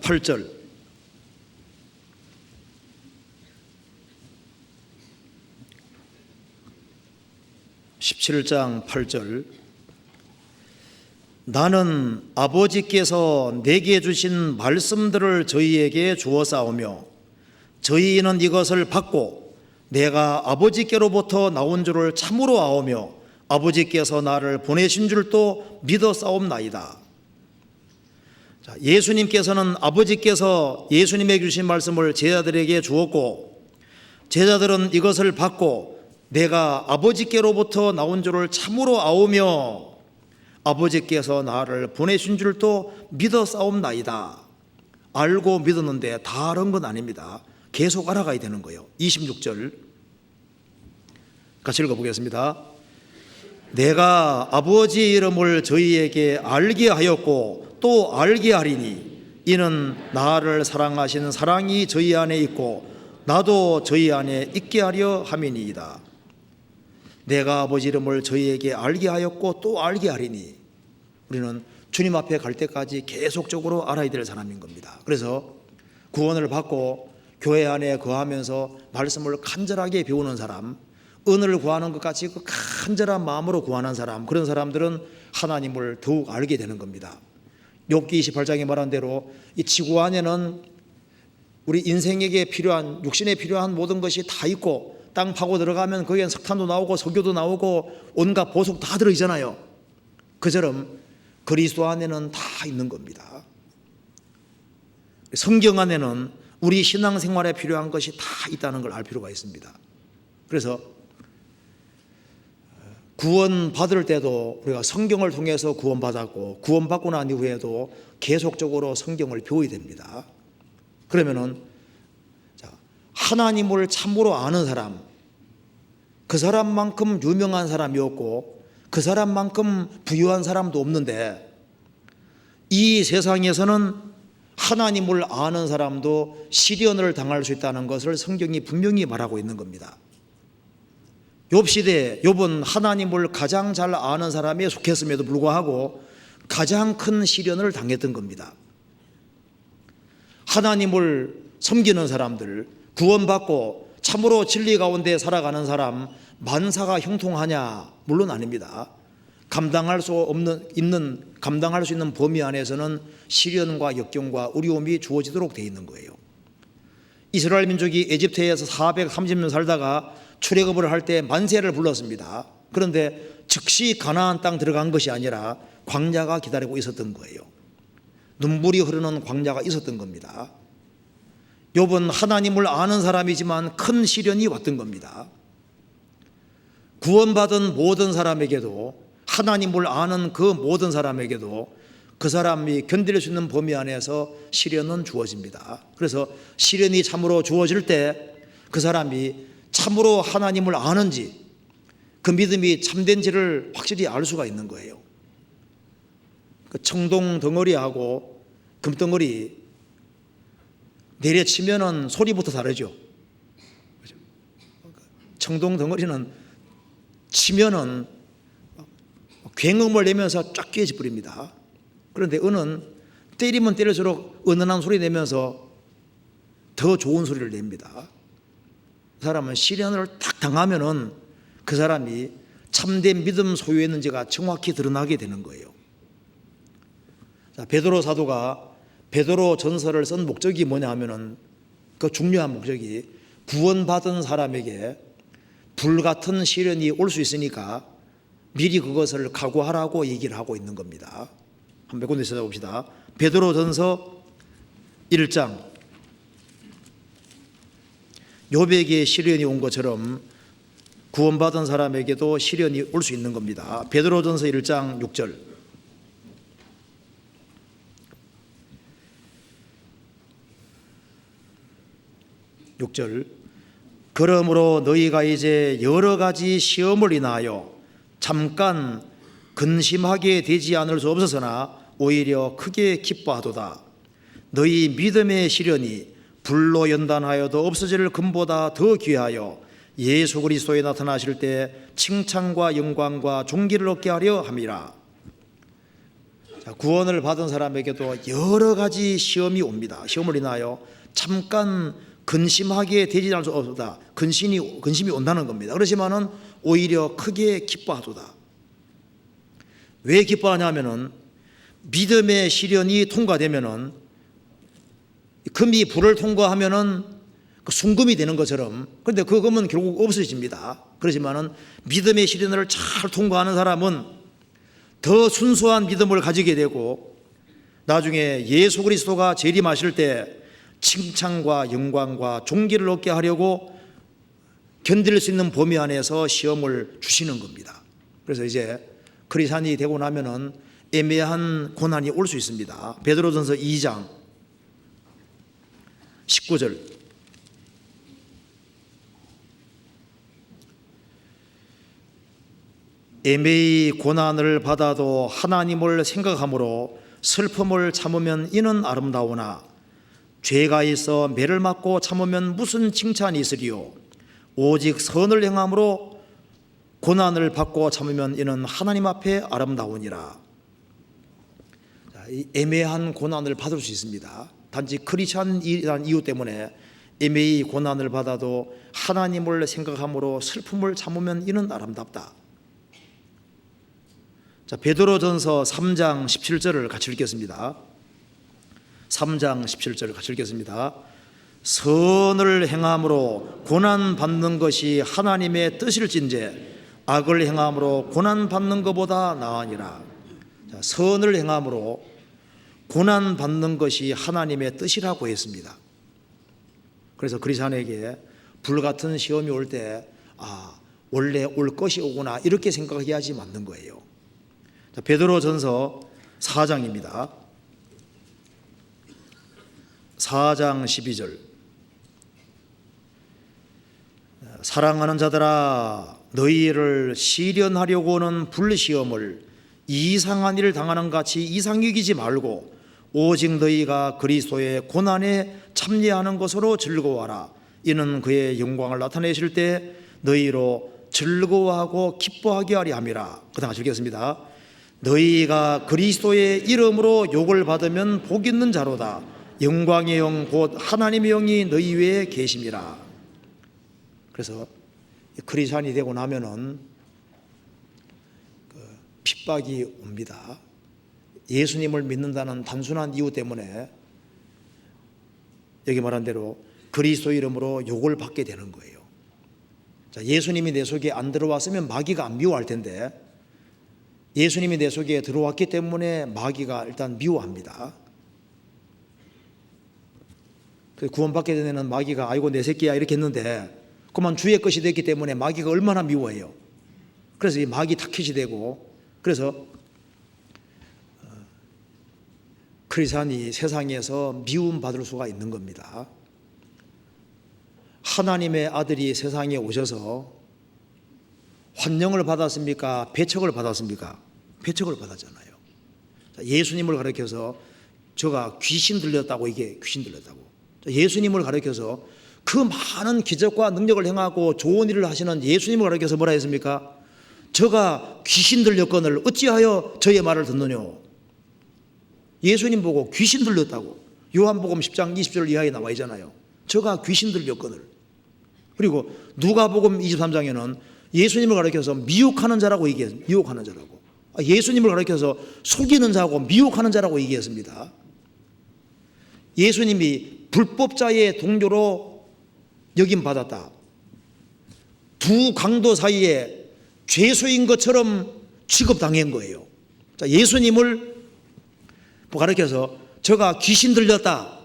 8절 17장 8절 나는 아버지께서 내게 주신 말씀들을 저희에게 주어 싸우며 저희는 이것을 받고 내가 아버지께로부터 나온 줄을 참으로 아오며 아버지께서 나를 보내신 줄도 믿어 싸움나이다. 자, 예수님께서는 아버지께서 예수님에게 주신 말씀을 제자들에게 주었고 제자들은 이것을 받고 내가 아버지께로부터 나온 줄을 참으로 아오며 아버지께서 나를 보내신 줄도 믿어 싸움나이다. 알고 믿었는데 다른 건 아닙니다. 계속 알아가야 되는 거예요. 26절 같이 읽어보겠습니다. 내가 아버지 이름을 저희에게 알게 하였고 또 알게 하리니 이는 나를 사랑하시는 사랑이 저희 안에 있고 나도 저희 안에 있게 하려 함이니이다. 내가 아버지 이름을 저희에게 알게 하였고 또 알게 하리니 우리는 주님 앞에 갈 때까지 계속적으로 알아야 될 사람인 겁니다. 그래서 구원을 받고 교회 안에 거하면서 말씀을 간절하게 배우는 사람, 은혜를 구하는 것 같이 그 간절한 마음으로 구하는 사람, 그런 사람들은 하나님을 더욱 알게 되는 겁니다. 욥기 28장에 말한 대로 이 지구 안에는 우리 인생에게 필요한, 육신에 필요한 모든 것이 다 있고 땅 파고 들어가면 거기엔 석탄도 나오고 석유도 나오고 온갖 보석 다 들어있잖아요. 그처럼 그리스도 안에는 다 있는 겁니다. 성경 안에는 우리 신앙생활에 필요한 것이 다 있다는 걸 알 필요가 있습니다. 그래서 구원받을 때도 우리가 성경을 통해서 구원받았고 구원받고 난 이후에도 계속적으로 성경을 배워야 됩니다. 그러면은 하나님을 참으로 아는 사람, 그 사람만큼 유명한 사람이 없고 그 사람만큼 부유한 사람도 없는데 이 세상에서는 하나님을 아는 사람도 시련을 당할 수 있다는 것을 성경이 분명히 말하고 있는 겁니다. 욥 시대에 욥은 하나님을 가장 잘 아는 사람에 속했음에도 불구하고 가장 큰 시련을 당했던 겁니다. 하나님을 섬기는 사람들, 구원받고 참으로 진리 가운데 살아가는 사람 만사가 형통하냐? 물론 아닙니다. 감당할 수 있는 범위 안에서는 시련과 역경과 어려움이 주어지도록 되어 있는 거예요. 이스라엘 민족이 에집트에서 430년 살다가 출애굽을 할 때 만세를 불렀습니다. 그런데 즉시 가나안 땅 들어간 것이 아니라 광야가 기다리고 있었던 거예요. 눈물이 흐르는 광야가 있었던 겁니다. 욥은 하나님을 아는 사람이지만 큰 시련이 왔던 겁니다. 구원받은 모든 사람에게도, 하나님을 아는 그 모든 사람에게도 그 사람이 견딜 수 있는 범위 안에서 시련은 주어집니다. 그래서 시련이 참으로 주어질 때 그 사람이 참으로 하나님을 아는지, 그 믿음이 참된지를 확실히 알 수가 있는 거예요. 그 청동 덩어리하고 금덩어리 내려치면은 소리부터 다르죠. 청동 덩어리는 치면은 굉음을 내면서 쫙 깨져 버립니다. 그런데 은은 때리면 때릴수록 은은한 소리 내면서 더 좋은 소리를 냅니다. 그 사람은 시련을 딱 당하면은 그 사람이 참된 믿음 소유했는지가 정확히 드러나게 되는 거예요. 자, 베드로 사도가 베드로 전서를 쓴 목적이 뭐냐 하면은 그 중요한 목적이 구원받은 사람에게 불같은 시련이 올 수 있으니까 미리 그것을 각오하라고 얘기를 하고 있는 겁니다. 한번 몇 군데 찾아봅시다. 베드로 전서 1장. 욥에게 시련이 온 것처럼 구원받은 사람에게도 시련이 올 수 있는 겁니다. 베드로 전서 1장 6절. 6절. 그러므로 너희가 이제 여러 가지 시험을 인하여 잠깐 근심하게 되지 않을 수 없었으나 오히려 크게 기뻐하도다. 너희 믿음의 시련이 불로 연단하여도 없어질 금보다 더 귀하여 예수 그리스도에 나타나실 때 칭찬과 영광과 존귀를 얻게 하려 함이라. 자, 구원을 받은 사람에게도 여러 가지 시험이 옵니다. 시험을 인하여 잠깐 근심하게 되지 않을 수 없다. 근심이 온다는 겁니다. 그렇지만은 오히려 크게 기뻐하도다. 왜 기뻐하냐면은 믿음의 시련이 통과되면은 금이 불을 통과하면은 순금이 되는 것처럼, 그런데 그 금은 결국 없어집니다. 그렇지만은 믿음의 시련을 잘 통과하는 사람은 더 순수한 믿음을 가지게 되고 나중에 예수 그리스도가 재림하실 때 칭찬과 영광과 존귀를 얻게 하려고 견딜 수 있는 범위 안에서 시험을 주시는 겁니다. 그래서 이제 크리스찬이 되고 나면은 애매한 고난이 올 수 있습니다. 베드로전서 2장 19절. 애매히 고난을 받아도 하나님을 생각함으로 슬픔을 참으면 이는 아름다우나 죄가 있어 매를 맞고 참으면 무슨 칭찬이 있으리요. 오직 선을 행함으로 고난을 받고 참으면 이는 하나님 앞에 아름다우니라. 이 애매한 고난을 받을 수 있습니다. 단지 크리스찬이라는 이유 때문에 애매히 고난을 받아도 하나님을 생각함으로 슬픔을 참으면 이는 아름답다. 자, 베드로전서 3장 17절을 같이 읽겠습니다. 3장 17절을 같이 읽겠습니다. 선을 행함으로 고난 받는 것이 하나님의 뜻일진재 악을 행함으로 고난 받는 것보다 나으니라. 자, 선을 행함으로 고난 받는 것이 하나님의 뜻이라고 했습니다. 그래서 그리스도인에게 불같은 시험이 올 때 원래 올 것이 오구나 이렇게 생각해야지 맞는 거예요. 자, 베드로전서 4장입니다. 4장 12절. 사랑하는 자들아 너희를 시련하려고 하는 불시험을 이상한 일을 당하는 같이 이상 여기지 말고 오직 너희가 그리스도의 고난에 참여하는 것으로 즐거워하라. 이는 그의 영광을 나타내실 때 너희로 즐거워하고 기뻐하게 하려 함이라. 그 다음 같이 읽겠습니다. 너희가 그리스도의 이름으로 욕을 받으면 복 있는 자로다. 영광의 영 곧 하나님의 영이 너희 위에 계심이라. 그래서 크리스찬이 되고 나면은 핍박이 옵니다. 예수님을 믿는다는 단순한 이유 때문에 여기 말한 대로 그리스도 이름으로 욕을 받게 되는 거예요. 자, 예수님이 내 속에 안 들어왔으면 마귀가 안 미워할 텐데 예수님이 내 속에 들어왔기 때문에 마귀가 일단 미워합니다. 구원받게 된 애는 마귀가 아이고 내 새끼야 이렇게 했는데 그만 주의 것이 됐기 때문에 마귀가 얼마나 미워해요. 그래서 이 마귀 타깃이 되고 그래서 크리스찬이 세상에서 미움받을 수가 있는 겁니다. 하나님의 아들이 세상에 오셔서 환영을 받았습니까? 배척을 받았습니까? 배척을 받았잖아요. 예수님을 가리켜서 저가 귀신 들렸다고 이게 귀신 들렸다고. 예수님을 가리켜서 그 많은 기적과 능력을 행하고 좋은 일을 하시는 예수님을 가리켜서 뭐라 했습니까? 저가 귀신 들렸거늘 어찌하여 저의 말을 듣느뇨. 예수님 보고 귀신 들렸다고 요한복음 10장 20절 이하에 나와 있잖아요. 저가 귀신 들렸거늘. 그리고 누가복음 23장에는 예수님을 가리켜서 미혹하는 자라고 얘기했습니다. 미혹하는 자라고. 예수님을 가리켜서 속이는 자고 미혹하는 자라고 얘기했습니다. 예수님이 불법자의 동료로 여김받았다. 두 강도 사이에 죄수인 것처럼 취급당한 거예요. 자, 예수님을 가리켜서 저가 귀신 들렸다.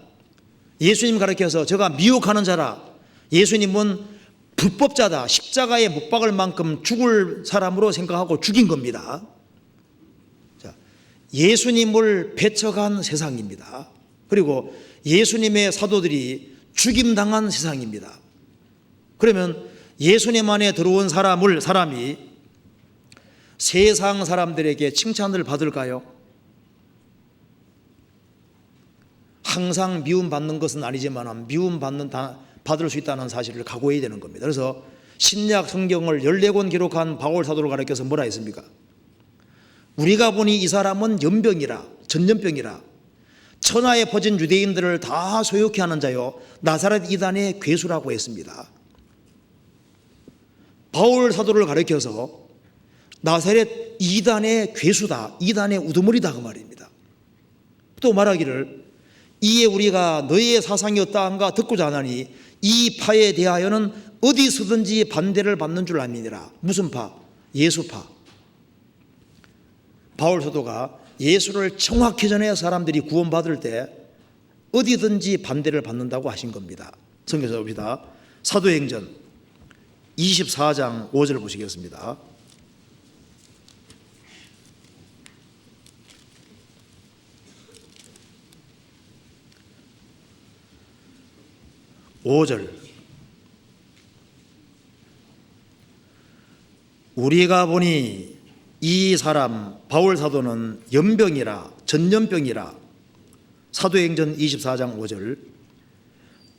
예수님 가리켜서 저가 미혹하는 자라. 예수님은 불법자다. 십자가에 못 박을 만큼 죽을 사람으로 생각하고 죽인 겁니다. 자, 예수님을 배척한 세상입니다. 그리고 예수님의 사도들이 죽임당한 세상입니다. 그러면 예수님 안에 들어온 사람이 세상 사람들에게 칭찬을 받을까요? 항상 미움받는 것은 아니지만 받을 수 있다는 사실을 각오해야 되는 겁니다. 그래서 신약 성경을 14권 기록한 바울 사도를 가리켜서 뭐라 했습니까? 우리가 보니 이 사람은 연병이라, 전염병이라, 천하에 퍼진 유대인들을 다 소욕케 하는 자요 나사렛 이단의 괴수라고 했습니다. 바울 사도를 가리켜서 나사렛 이단의 괴수다, 이단의 우두머리다 그 말입니다. 또 말하기를 이에 우리가 너희의 사상이 어떠한가 듣고자 하나니 이 파에 대하여는 어디서든지 반대를 받는 줄 아미니라. 무슨 파? 예수파. 바울 사도가 예수를 정확히 전해 사람들이 구원받을 때 어디든지 반대를 받는다고 하신 겁니다. 성경에서 봅시다. 사도행전 24장 5절 보시겠습니다. 우리가 보니 이 사람 바울 사도는 연병이라, 전염병이라. 사도행전 24장 5절.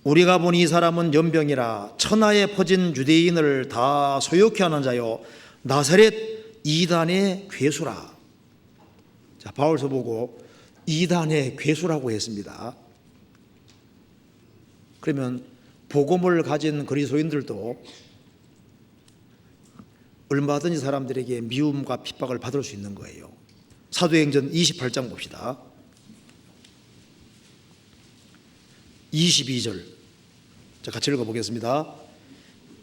우리가 보니 이 사람은 연병이라 천하에 퍼진 유대인을 다 소욕케 하는 자요 나사렛 이단의 괴수라. 자, 바울서 보고 이단의 괴수라고 했습니다. 그러면 복음을 가진 그리스도인들도 얼마든지 사람들에게 미움과 핍박을 받을 수 있는 거예요. 사도행전 28장 봅시다. 22절. 자, 같이 읽어보겠습니다.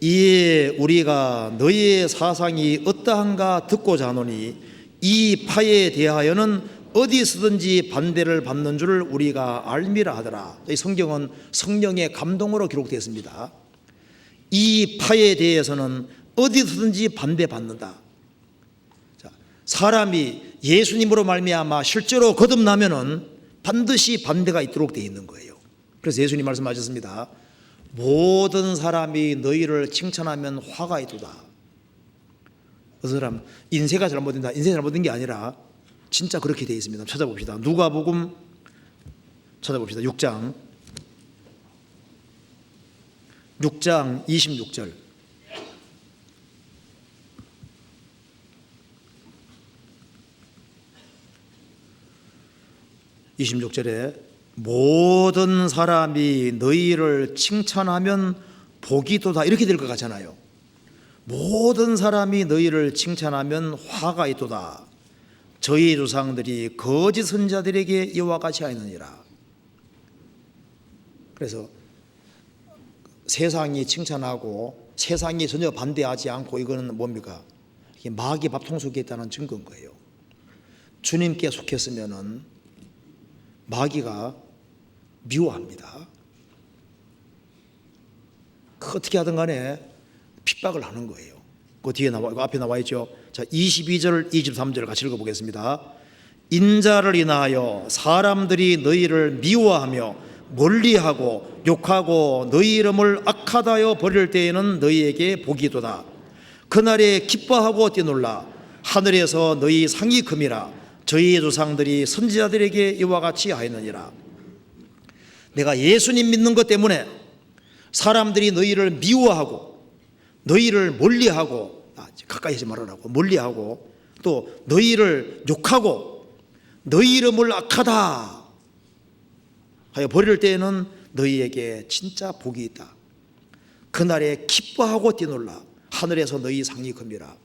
이에 우리가 너희의 사상이 어떠한가 듣고자 하노니 이 파에 대하여는 어디서든지 반대를 받는 줄 우리가 알미라 하더라. 이 성경은 성령의 감동으로 기록되었습니다. 이 파에 대해서는 어디서든지 반대받는다. 자, 사람이 예수님으로 말미암아 실제로 거듭나면은 반드시 반대가 있도록 되어 있는 거예요. 그래서 예수님 말씀하셨습니다. 모든 사람이 너희를 칭찬하면 화가 있도다. 그 사람 인쇄가 잘못된다. 인쇄 잘못된 게 아니라 진짜 그렇게 되어 있습니다. 찾아봅시다. 누가복음 찾아봅시다. 6장 26절. 모든 사람이 너희를 칭찬하면 복이 도다. 이렇게 될 것 같잖아요. 모든 사람이 너희를 칭찬하면 화가 있도다. 저희 조상들이 거짓 선자들에게 이와 같이 하였느니라. 그래서 세상이 칭찬하고 세상이 전혀 반대하지 않고 이거는 뭡니까? 이게 마귀 밥통 속에 있다는 증거인 거예요. 주님께 속했으면은 마귀가 미워합니다. 어떻게 하든 간에 핍박을 하는 거예요. 그 뒤에 앞에 나와 있죠. 자, 22절 23절 같이 읽어보겠습니다. 인자를 인하여 사람들이 너희를 미워하며 멀리하고 욕하고 너희 이름을 악하다여 버릴 때에는 너희에게 복이도다. 그날에 기뻐하고 뛰놀라. 하늘에서 너희 상이 큼이라. 저희 조상들이 선지자들에게 이와 같이 하였느니라. 내가 예수님 믿는 것 때문에 사람들이 너희를 미워하고 너희를 멀리하고 가까이 하지 말으라고 멀리하고, 또 너희를 욕하고 너희 이름을 악하다 하여 버릴 때에는 너희에게 진짜 복이 있다. 그날에 기뻐하고 뛰놀라. 하늘에서 너희 상이 큽니다.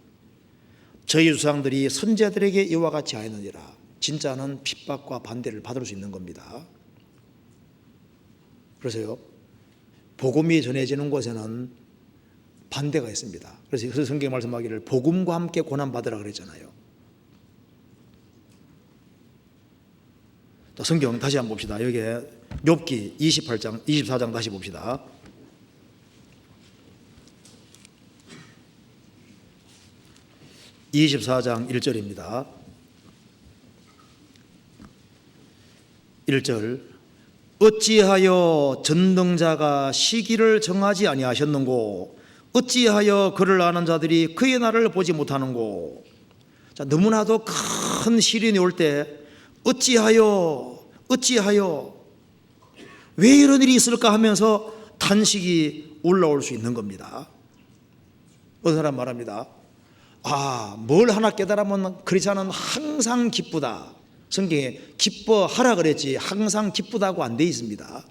저희 조상들이 선제들에게 이와 같이 하였느니라. 진짜는 핍박과 반대를 받을 수 있는 겁니다. 그래서요, 복음이 전해지는 곳에는 반대가 있습니다. 그래서 성경에 말씀하기를 복음과 함께 고난받으라 그랬잖아요. 자, 성경 다시 한번 봅시다. 여기에 욥기 28장, 24장 다시 봅시다. (24장) 1절입니다. 1절 어찌하여 전능자가 시기를 정하지 아니하셨는고 어찌하여 그를 아는 자들이 그의 날을 보지 못하는고. 자, 너무나도 큰 시련이 올 때 어찌하여 왜 이런 일이 있을까 하면서 탄식이 올라올 수 있는 겁니다. 어떤 사람 말합니다. 뭘 하나 깨달으면 크리스찬은 항상 기쁘다. 성경에 기뻐하라 그랬지 항상 기쁘다고 안 돼 있습니다.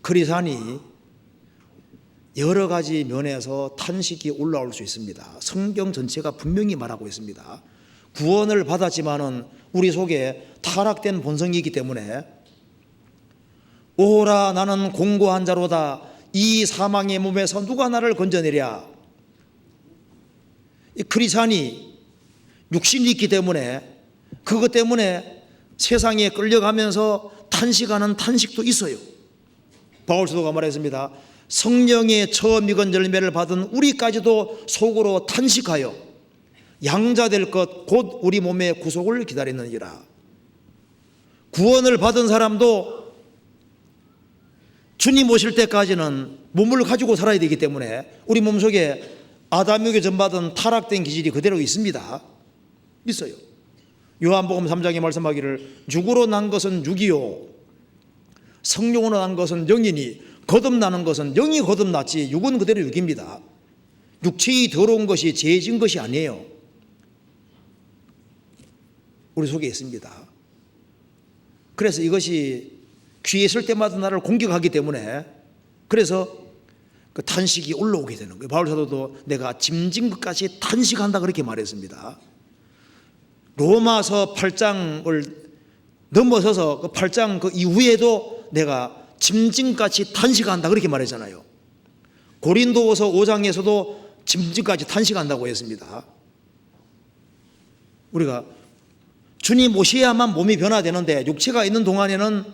크리스찬이 여러 가지 면에서 탄식이 올라올 수 있습니다. 성경 전체가 분명히 말하고 있습니다. 구원을 받았지만은 우리 속에 타락된 본성이기 때문에 오라 나는 공고한 자로다. 이 사망의 몸에서 누가 나를 건져내랴. 이 크리스찬이 육신이 있기 때문에 그것 때문에 세상에 끌려가면서 탄식하는 탄식도 있어요. 바울 사도가 말했습니다. 성령의 처음 익은 열매를 받은 우리까지도 속으로 탄식하여 양자될 것 곧 우리 몸의 구속을 기다리느니라. 구원을 받은 사람도 주님 오실 때까지는 몸을 가지고 살아야 되기 때문에 우리 몸속에 아담에게 전받은 타락된 기질이 그대로 있습니다. 있어요. 요한복음 3장에 말씀하기를 육으로 난 것은 육이요 성령으로 난 것은 영이니 거듭나는 것은 영이 거듭났지 육은 그대로 육입니다. 육체의 더러운 것이 죄진 것이 아니에요. 우리 속에 있습니다. 그래서 이것이 귀에 있을 때마다 나를 공격하기 때문에 그래서 그 탄식이 올라오게 되는 거예요. 바울 사도도 내가 짐진 것까지 탄식한다 그렇게 말했습니다. 로마서 8장을 넘어서서 그 8장 그 이후에도 내가 짐진같이 탄식한다 그렇게 말했잖아요. 고린도후서 5장에서도 짐진같이 탄식한다고 했습니다. 우리가 주님 오셔야만 몸이 변화되는데 육체가 있는 동안에는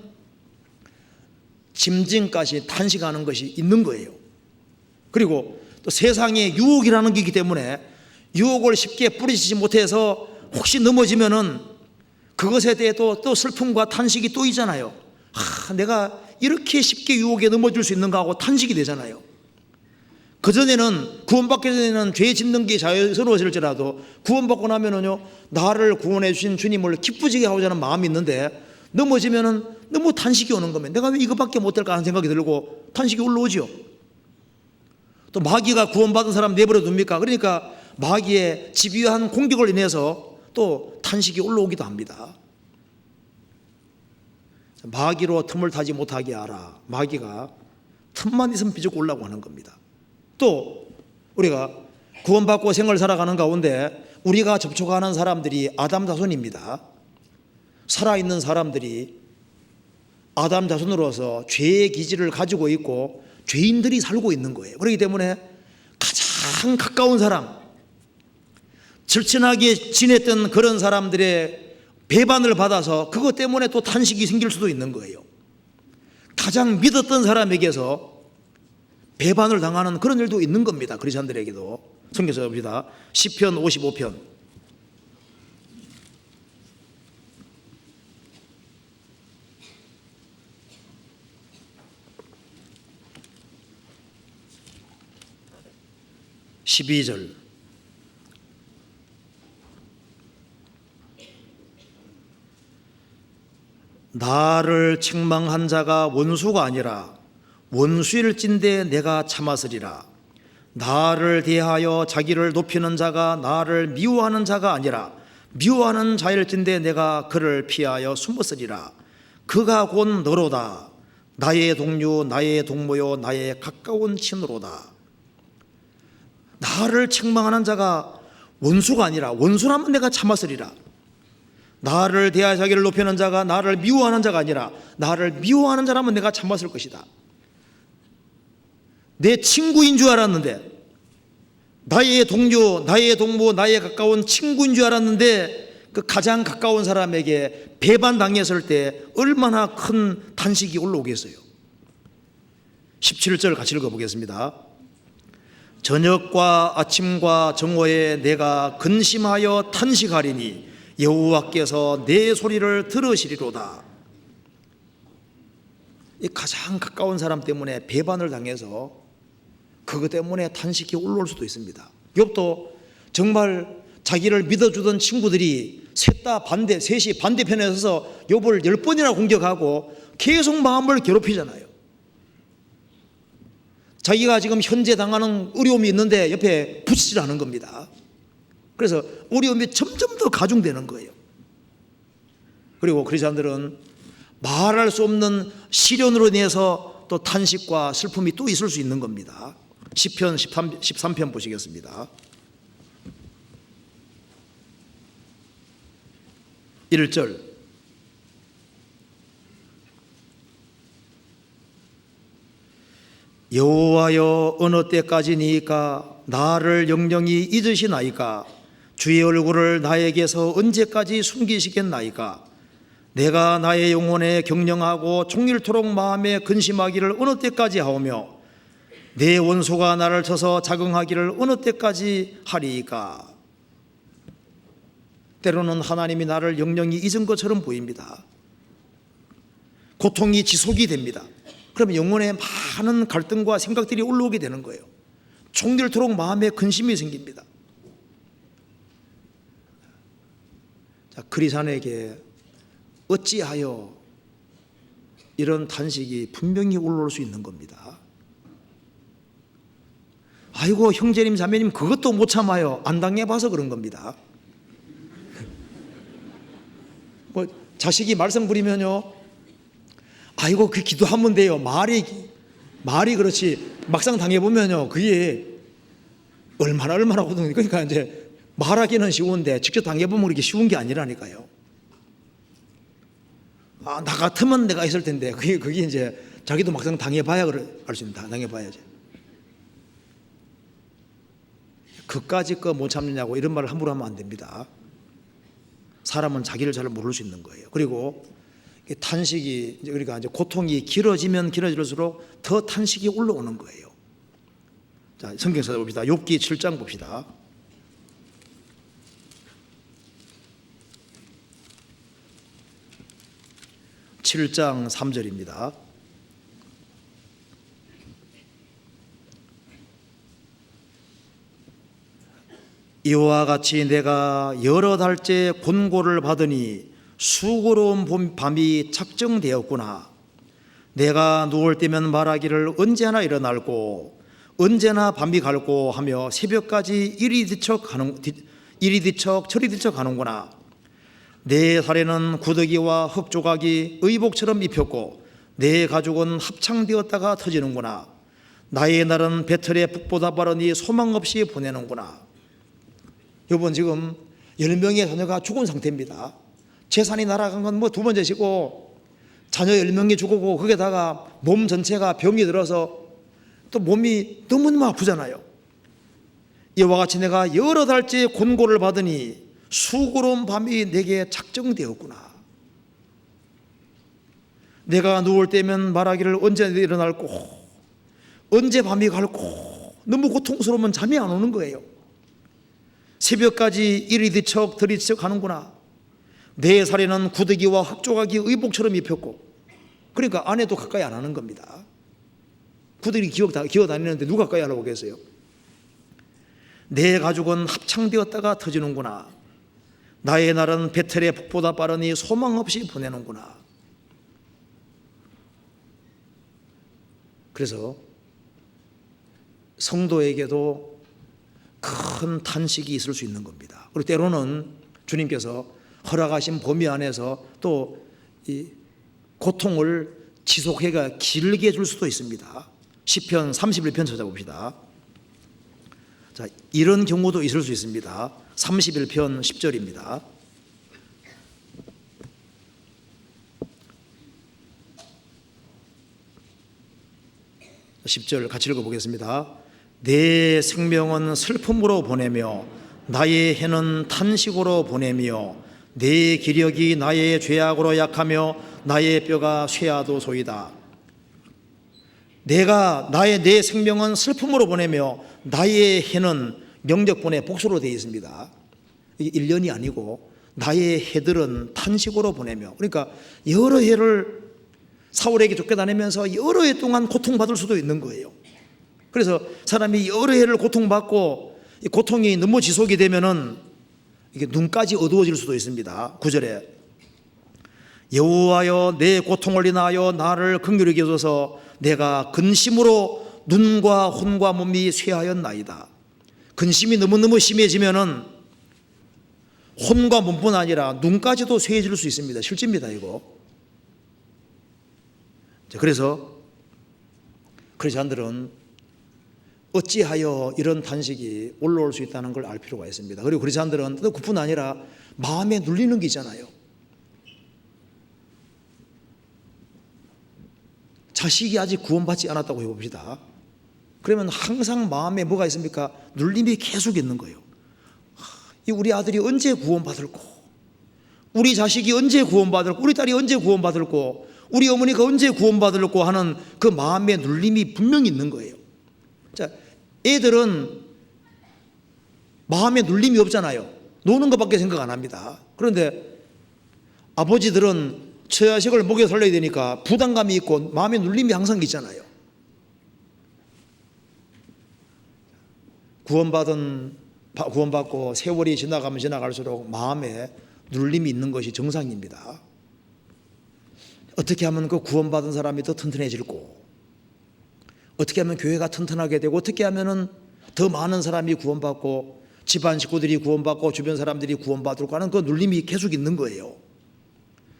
짐진같이 탄식하는 것이 있는 거예요. 그리고 또 세상에 유혹이라는 게 있기 때문에 유혹을 쉽게 뿌리치지 못해서 혹시 넘어지면은 그것에 대해 또 슬픔과 탄식이 또 있잖아요. 내가 이렇게 쉽게 유혹에 넘어질 수 있는가 하고 탄식이 되잖아요. 그전에는 구원받기 전에는 죄 짓는 게 자연스러워질지라도 구원받고 나면은요 나를 구원해 주신 주님을 기쁘지게 하고자 하는 마음이 있는데 넘어지면은 너무 탄식이 오는 겁니다. 내가 왜 이것밖에 못할까 하는 생각이 들고 탄식이 올라오죠. 또 마귀가 구원받은 사람 내버려 둡니까? 그러니까 마귀의 집요한 공격을 인해서 또 탄식이 올라오기도 합니다. 마귀로 틈을 타지 못하게 하라. 마귀가 틈만 있으면 비집고 올라오고 하는 겁니다. 또 우리가 구원받고 생을 살아가는 가운데 우리가 접촉하는 사람들이 아담 자손입니다. 살아있는 사람들이 아담 자손으로서 죄의 기질을 가지고 있고 죄인들이 살고 있는 거예요. 그렇기 때문에 가장 가까운 사람, 절친하게 지냈던 그런 사람들의 배반을 받아서 그것 때문에 또 탄식이 생길 수도 있는 거예요. 가장 믿었던 사람에게서 배반을 당하는 그런 일도 있는 겁니다. 크리스찬들에게도. 성경에서 봅시다. 시편 55편 12절 나를 책망한 자가 원수가 아니라 원수일진대 내가 참았으리라. 나를 대하여 자기를 높이는 자가 나를 미워하는 자가 아니라 미워하는 자일진대 내가 그를 피하여 숨었으리라. 그가 곧 너로다. 나의 동료, 나의 동무요, 나의 가까운 친으로다. 나를 책망하는 자가 원수가 아니라 원수라면 내가 참았으리라. 나를 대하여 자기를 높이는 자가 나를 미워하는 자가 아니라 나를 미워하는 자라면 내가 참았을 것이다. 내 친구인 줄 알았는데, 나의 동료, 나의 동무, 나의 가까운 친구인 줄 알았는데 그 가장 가까운 사람에게 배반당했을 때 얼마나 큰 탄식이 올라오겠어요. 17절 같이 읽어보겠습니다. 저녁과 아침과 정오에 내가 근심하여 탄식하리니 여호와께서 내 소리를 들으시리로다. 이 가장 가까운 사람 때문에 배반을 당해서 그것 때문에 탄식이 올라올 수도 있습니다. 욥도 정말 자기를 믿어주던 친구들이 셋이 반대편에 서서 욥을 10번이나 공격하고 계속 마음을 괴롭히잖아요. 자기가 지금 현재 당하는 어려움이 있는데 옆에 붙이질 않은 겁니다. 그래서 어려움이 점점 더 가중되는 거예요. 그리고 그리스도인들은 말할 수 없는 시련으로 인해서 또 탄식과 슬픔이 또 있을 수 있는 겁니다. 시편 13편 보시겠습니다. 1절 여호와여 어느 때까지니까 나를 영영히 잊으시나이까 주의 얼굴을 나에게서 언제까지 숨기시겠나이까 내가 나의 영혼에 경영하고 종일토록 마음에 근심하기를 어느 때까지 하오며 내 원수가 나를 쳐서 자긍하기를 어느 때까지 하리이까. 때로는 하나님이 나를 영영히 잊은 것처럼 보입니다. 고통이 지속이 됩니다. 그러면 영혼에 많은 갈등과 생각들이 올라오게 되는 거예요. 종일토록 마음에 근심이 생깁니다. 자, 그리스도인에게 어찌하여 이런 탄식이 분명히 올라올 수 있는 겁니다. 아이고 형제님 자매님 그것도 못 참아요. 안 당해봐서 그런 겁니다. 뭐 자식이 말썽 부리면요, 아이고 그 기도하면 돼요. 말이 그렇지 막상 당해보면요 그게 얼마나 거든요. 그러니까 이제 말하기는 쉬운데 직접 당해보면 그렇게 쉬운 게 아니라니까요. 나 같으면 내가 있을 텐데 그게 이제 자기도 막상 당해봐야 알 수 있는, 당해봐야지. 그까지 거 못 참느냐고 이런 말을 함부로 하면 안 됩니다. 사람은 자기를 잘 모를 수 있는 거예요. 그리고 탄식이, 그러니까 이제 고통이 길어지면 길어질수록 더 탄식이 올라오는 거예요. 자, 성경 찾아봅시다. 욥기 7장 봅시다. (7장 3절입니다) 이와 같이 내가 여러 달째 권고를 받으니 수고로운 밤이 착정되었구나. 내가 누울 때면 말하기를 언제나 일어날고 언제나 밤이 갈고 하며 새벽까지 이리 뒤척 저리 뒤척 하는구나. 내 살에는 구더기와 흙조각이 의복처럼 입혔고 내 가죽은 합창되었다가 터지는구나. 나의 날은 배틀의 북보다 빠르니 소망 없이 보내는구나. 여러분 지금 10명의 자녀가 죽은 상태입니다. 재산이 날아간 건 뭐 두 번째시고 자녀 10명이 죽고 거기다가 몸 전체가 병이 들어서 또 몸이 너무너무 아프잖아요. 이와 같이 내가 여러 달째 권고를 받으니 수고로운 밤이 내게 작정되었구나. 내가 누울 때면 말하기를 언제 일어날고 언제 밤이 갈고 너무 고통스러우면 잠이 안 오는 거예요. 새벽까지 이리 뒤척 저리 뒤척 하는구나. 내 살에는 구더기와 흙조각이 의복처럼 입혔고, 그러니까 아내도 가까이 안 하는 겁니다. 구더기 기어 다니는데 누가 가까이 하려고 계세요? 내 가죽은 합창되었다가 터지는구나. 나의 날은 배틀의 북보다 빠르니 소망 없이 보내는구나. 그래서 성도에게도 큰 탄식이 있을 수 있는 겁니다. 그리고 때로는 주님께서 허락하신 범위 안에서 또 이 고통을 지속해가 길게 줄 수도 있습니다. 시편 31편 찾아봅시다. 자, 이런 경우도 있을 수 있습니다. 31편 10절입니다. 10절 같이 읽어보겠습니다. 내 생명은 슬픔으로 보내며 나의 해는 탄식으로 보내며 내 기력이 나의 죄악으로 약하며 나의 뼈가 쇠하도소이다. 내 생명은 슬픔으로 보내며 나의 해는 명적분의 복수로 되어 있습니다. 이게 1년이 아니고 나의 해들은 탄식으로 보내며, 그러니까 여러 해를 사울에게 쫓겨다니면서 여러 해 동안 고통받을 수도 있는 거예요. 그래서 사람이 여러 해를 고통받고 이 고통이 너무 지속이 되면은 이게 눈까지 어두워질 수도 있습니다. 9절에 여호와여 내 고통을 인하여 나를 긍휼히 여기소서 내가 근심으로 눈과 혼과 몸이 쇠하였나이다. 근심이 너무너무 심해지면은 혼과 몸뿐 아니라 눈까지도 쇠해질 수 있습니다. 실제입니다, 이거. 그래서 크리스찬들은 어찌하여 이런 탄식이 올라올 수 있다는 걸 알 필요가 있습니다. 그리고 크리스찬들은 또 그뿐 아니라 마음에 눌리는 게 있잖아요. 자식이 아직 구원받지 않았다고 해봅시다. 그러면 항상 마음에 뭐가 있습니까? 눌림이 계속 있는 거예요. 우리 아들이 언제 구원받을고, 우리 자식이 언제 구원받을고, 우리 딸이 언제 구원받을고, 우리 어머니가 언제 구원받을고 하는 그 마음의 눌림이 분명히 있는 거예요. 자, 애들은 마음에 눌림이 없잖아요. 노는 것밖에 생각 안 합니다. 그런데 아버지들은 처자식을 먹여 살려야 되니까 부담감이 있고 마음에 눌림이 항상 있잖아요. 구원받고 세월이 지나가면 지나갈수록 마음에 눌림이 있는 것이 정상입니다. 어떻게 하면 그 구원받은 사람이 더 튼튼해질고, 어떻게 하면 교회가 튼튼하게 되고, 어떻게 하면 더 많은 사람이 구원받고 집안 식구들이 구원받고 주변 사람들이 구원받을고 하는 그 눌림이 계속 있는 거예요.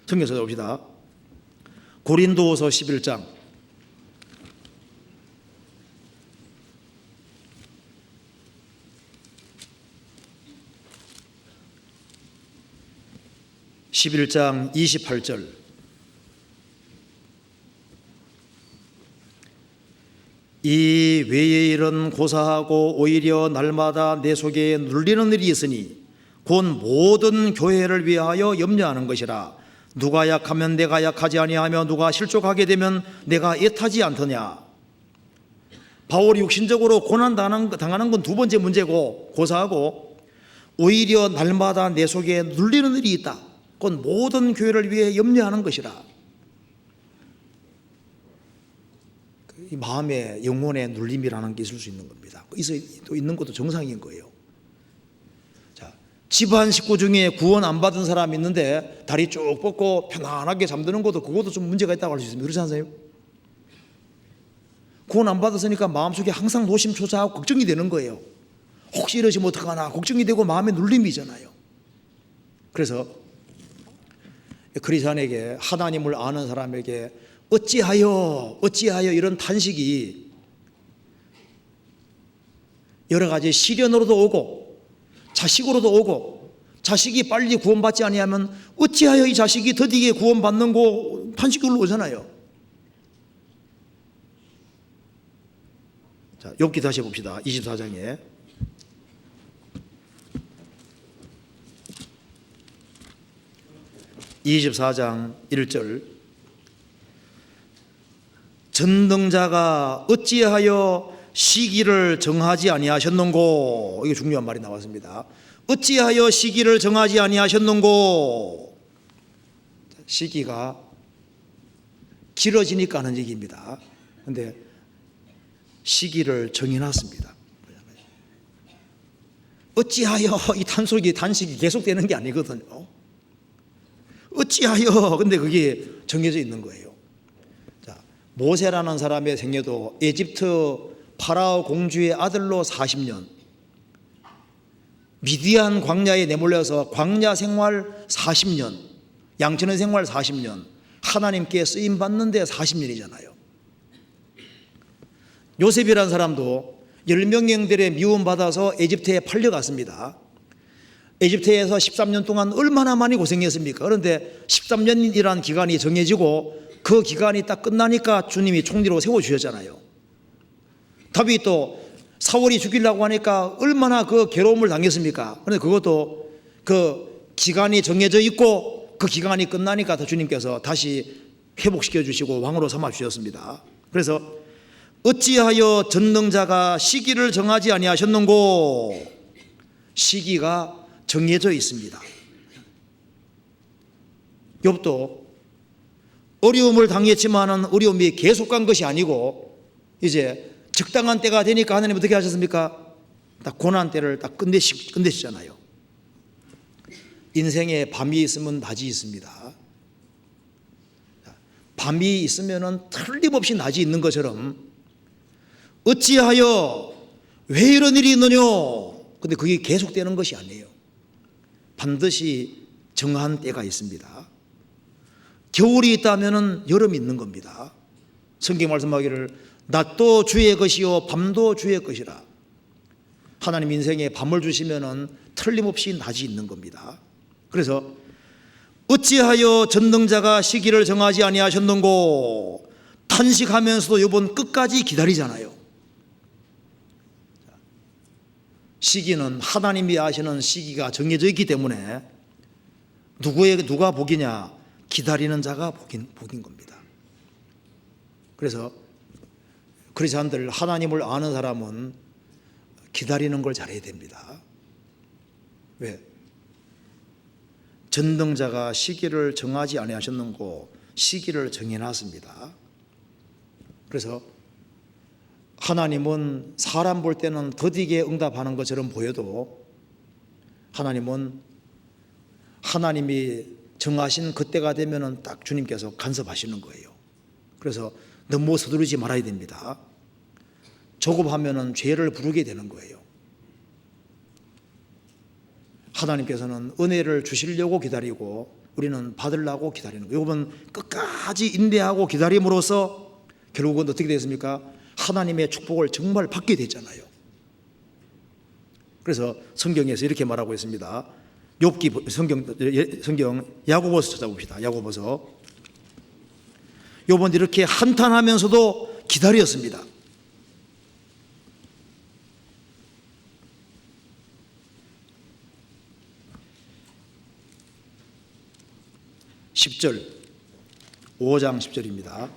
성경 찾아봅시다. 고린도후서 11장 28절. 이 외의 일은 고사하고 오히려 날마다 내 속에 눌리는 일이 있으니 곧 모든 교회를 위하여 염려하는 것이라. 누가 약하면 내가 약하지 아니하며 누가 실족하게 되면 내가 애타지 않더냐. 바울이 육신적으로 고난 당하는 건 두 번째 문제고, 고사하고 오히려 날마다 내 속에 눌리는 일이 있다. 곧 모든 교회를 위해 염려하는 것이라. 이 마음의 영혼의 눌림이라는 게 있을 수 있는 겁니다. 또 있는 것도 정상인 거예요. 자, 집안 식구 중에 구원 안 받은 사람이 있는데 다리 쭉 뻗고 편안하게 잠드는 것도, 그것도 좀 문제가 있다고 할 수 있습니다. 그렇지 않으세요? 구원 안 받았으니까 마음속에 항상 노심초사하고 걱정이 되는 거예요. 혹시 이러시면 어떡하나 걱정이 되고 마음에 눌림이잖아요. 그래서 크리스찬에게, 하나님을 아는 사람에게 어찌하여 이런 탄식이 여러 가지 시련으로도 오고 자식으로도 오고, 자식이 빨리 구원받지 아니하면 어찌하여 이 자식이 더디게 구원받는 거 탄식이 올라오잖아요. 자, 욥기 다시 봅시다. 24장에 (24장 1절) 전능자가 어찌하여 시기를 정하지 아니하셨는고. 이게 중요한 말이 나왔습니다. 어찌하여 시기를 정하지 아니하셨는고. 시기가 길어지니까 하는 얘기입니다. 그런데 시기를 정해놨습니다. 어찌하여 이 단식이 계속되는 게 아니거든요. 어찌하여, 근데 그게 정해져 있는 거예요. 자, 모세라는 사람의 생애도 에집트 파라오 공주의 아들로 40년, 미디안 광야에 내몰려서 광야 생활 40년, 양천의 생활 40년, 하나님께 쓰임 받는데 40년이잖아요. 요셉이라는 사람도 10명의 형들의 미움받아서 에집트에 팔려갔습니다. 에집트에서 13년 동안 얼마나 많이 고생했습니까? 그런데 13년이라는 기간이 정해지고 그 기간이 딱 끝나니까 주님이 총리로 세워주셨잖아요. 다윗도 사울이 죽이려고 하니까 얼마나 그 괴로움을 당했습니까? 그런데 그것도 그 기간이 정해져 있고 그 기간이 끝나니까 주님께서 다시 회복시켜 주시고 왕으로 삼아 주셨습니다. 그래서 어찌하여 전능자가 시기를 정하지 아니하셨는고? 시기가 정해져 있습니다. 욥도 어려움을 당했지만은 어려움이 계속 간 것이 아니고 이제 적당한 때가 되니까 하나님 어떻게 하셨습니까? 딱 고난 때를 딱 끝내시잖아요. 인생에 밤이 있으면 낮이 있습니다. 밤이 있으면은 틀림없이 낮이 있는 것처럼 어찌하여 왜 이런 일이 있느냐? 근데 그게 계속되는 것이 아니에요. 반드시 정한 때가 있습니다. 겨울이 있다면은 여름이 있는 겁니다. 성경 말씀하기를 낮도 주의 것이요 밤도 주의 것이라. 하나님 인생에 밤을 주시면은 틀림없이 낮이 있는 겁니다. 그래서 어찌하여 전능자가 시기를 정하지 아니하셨는고? 탄식하면서도 이번 끝까지 기다리잖아요. 시기는 하나님이 아시는 시기가 정해져 있기 때문에 누가 복이냐? 기다리는 자가 복인 겁니다. 그래서 그리스도인들, 하나님을 아는 사람은 기다리는 걸 잘해야 됩니다. 왜? 전능자가 시기를 정하지 아니하셨는고? 시기를 정해놨습니다. 그래서 하나님은 사람 볼 때는 더디게 응답하는 것처럼 보여도 하나님은 하나님이 정하신 그때가 되면은 딱 주님께서 간섭하시는 거예요. 그래서 너무 서두르지 말아야 됩니다. 조급하면은 죄를 부르게 되는 거예요. 하나님께서는 은혜를 주시려고 기다리고 우리는 받으려고 기다리는 거예요. 이건 끝까지 인내하고 기다림으로써 결국은 어떻게 되겠습니까? 하나님의 축복을 정말 받게 됐잖아요. 그래서 성경에서 이렇게 말하고 있습니다. 욥기 성경 야고보서 찾아봅시다. 야고보서. 욥은 이렇게 한탄하면서도 기다렸습니다. 10절, 5장 10절입니다.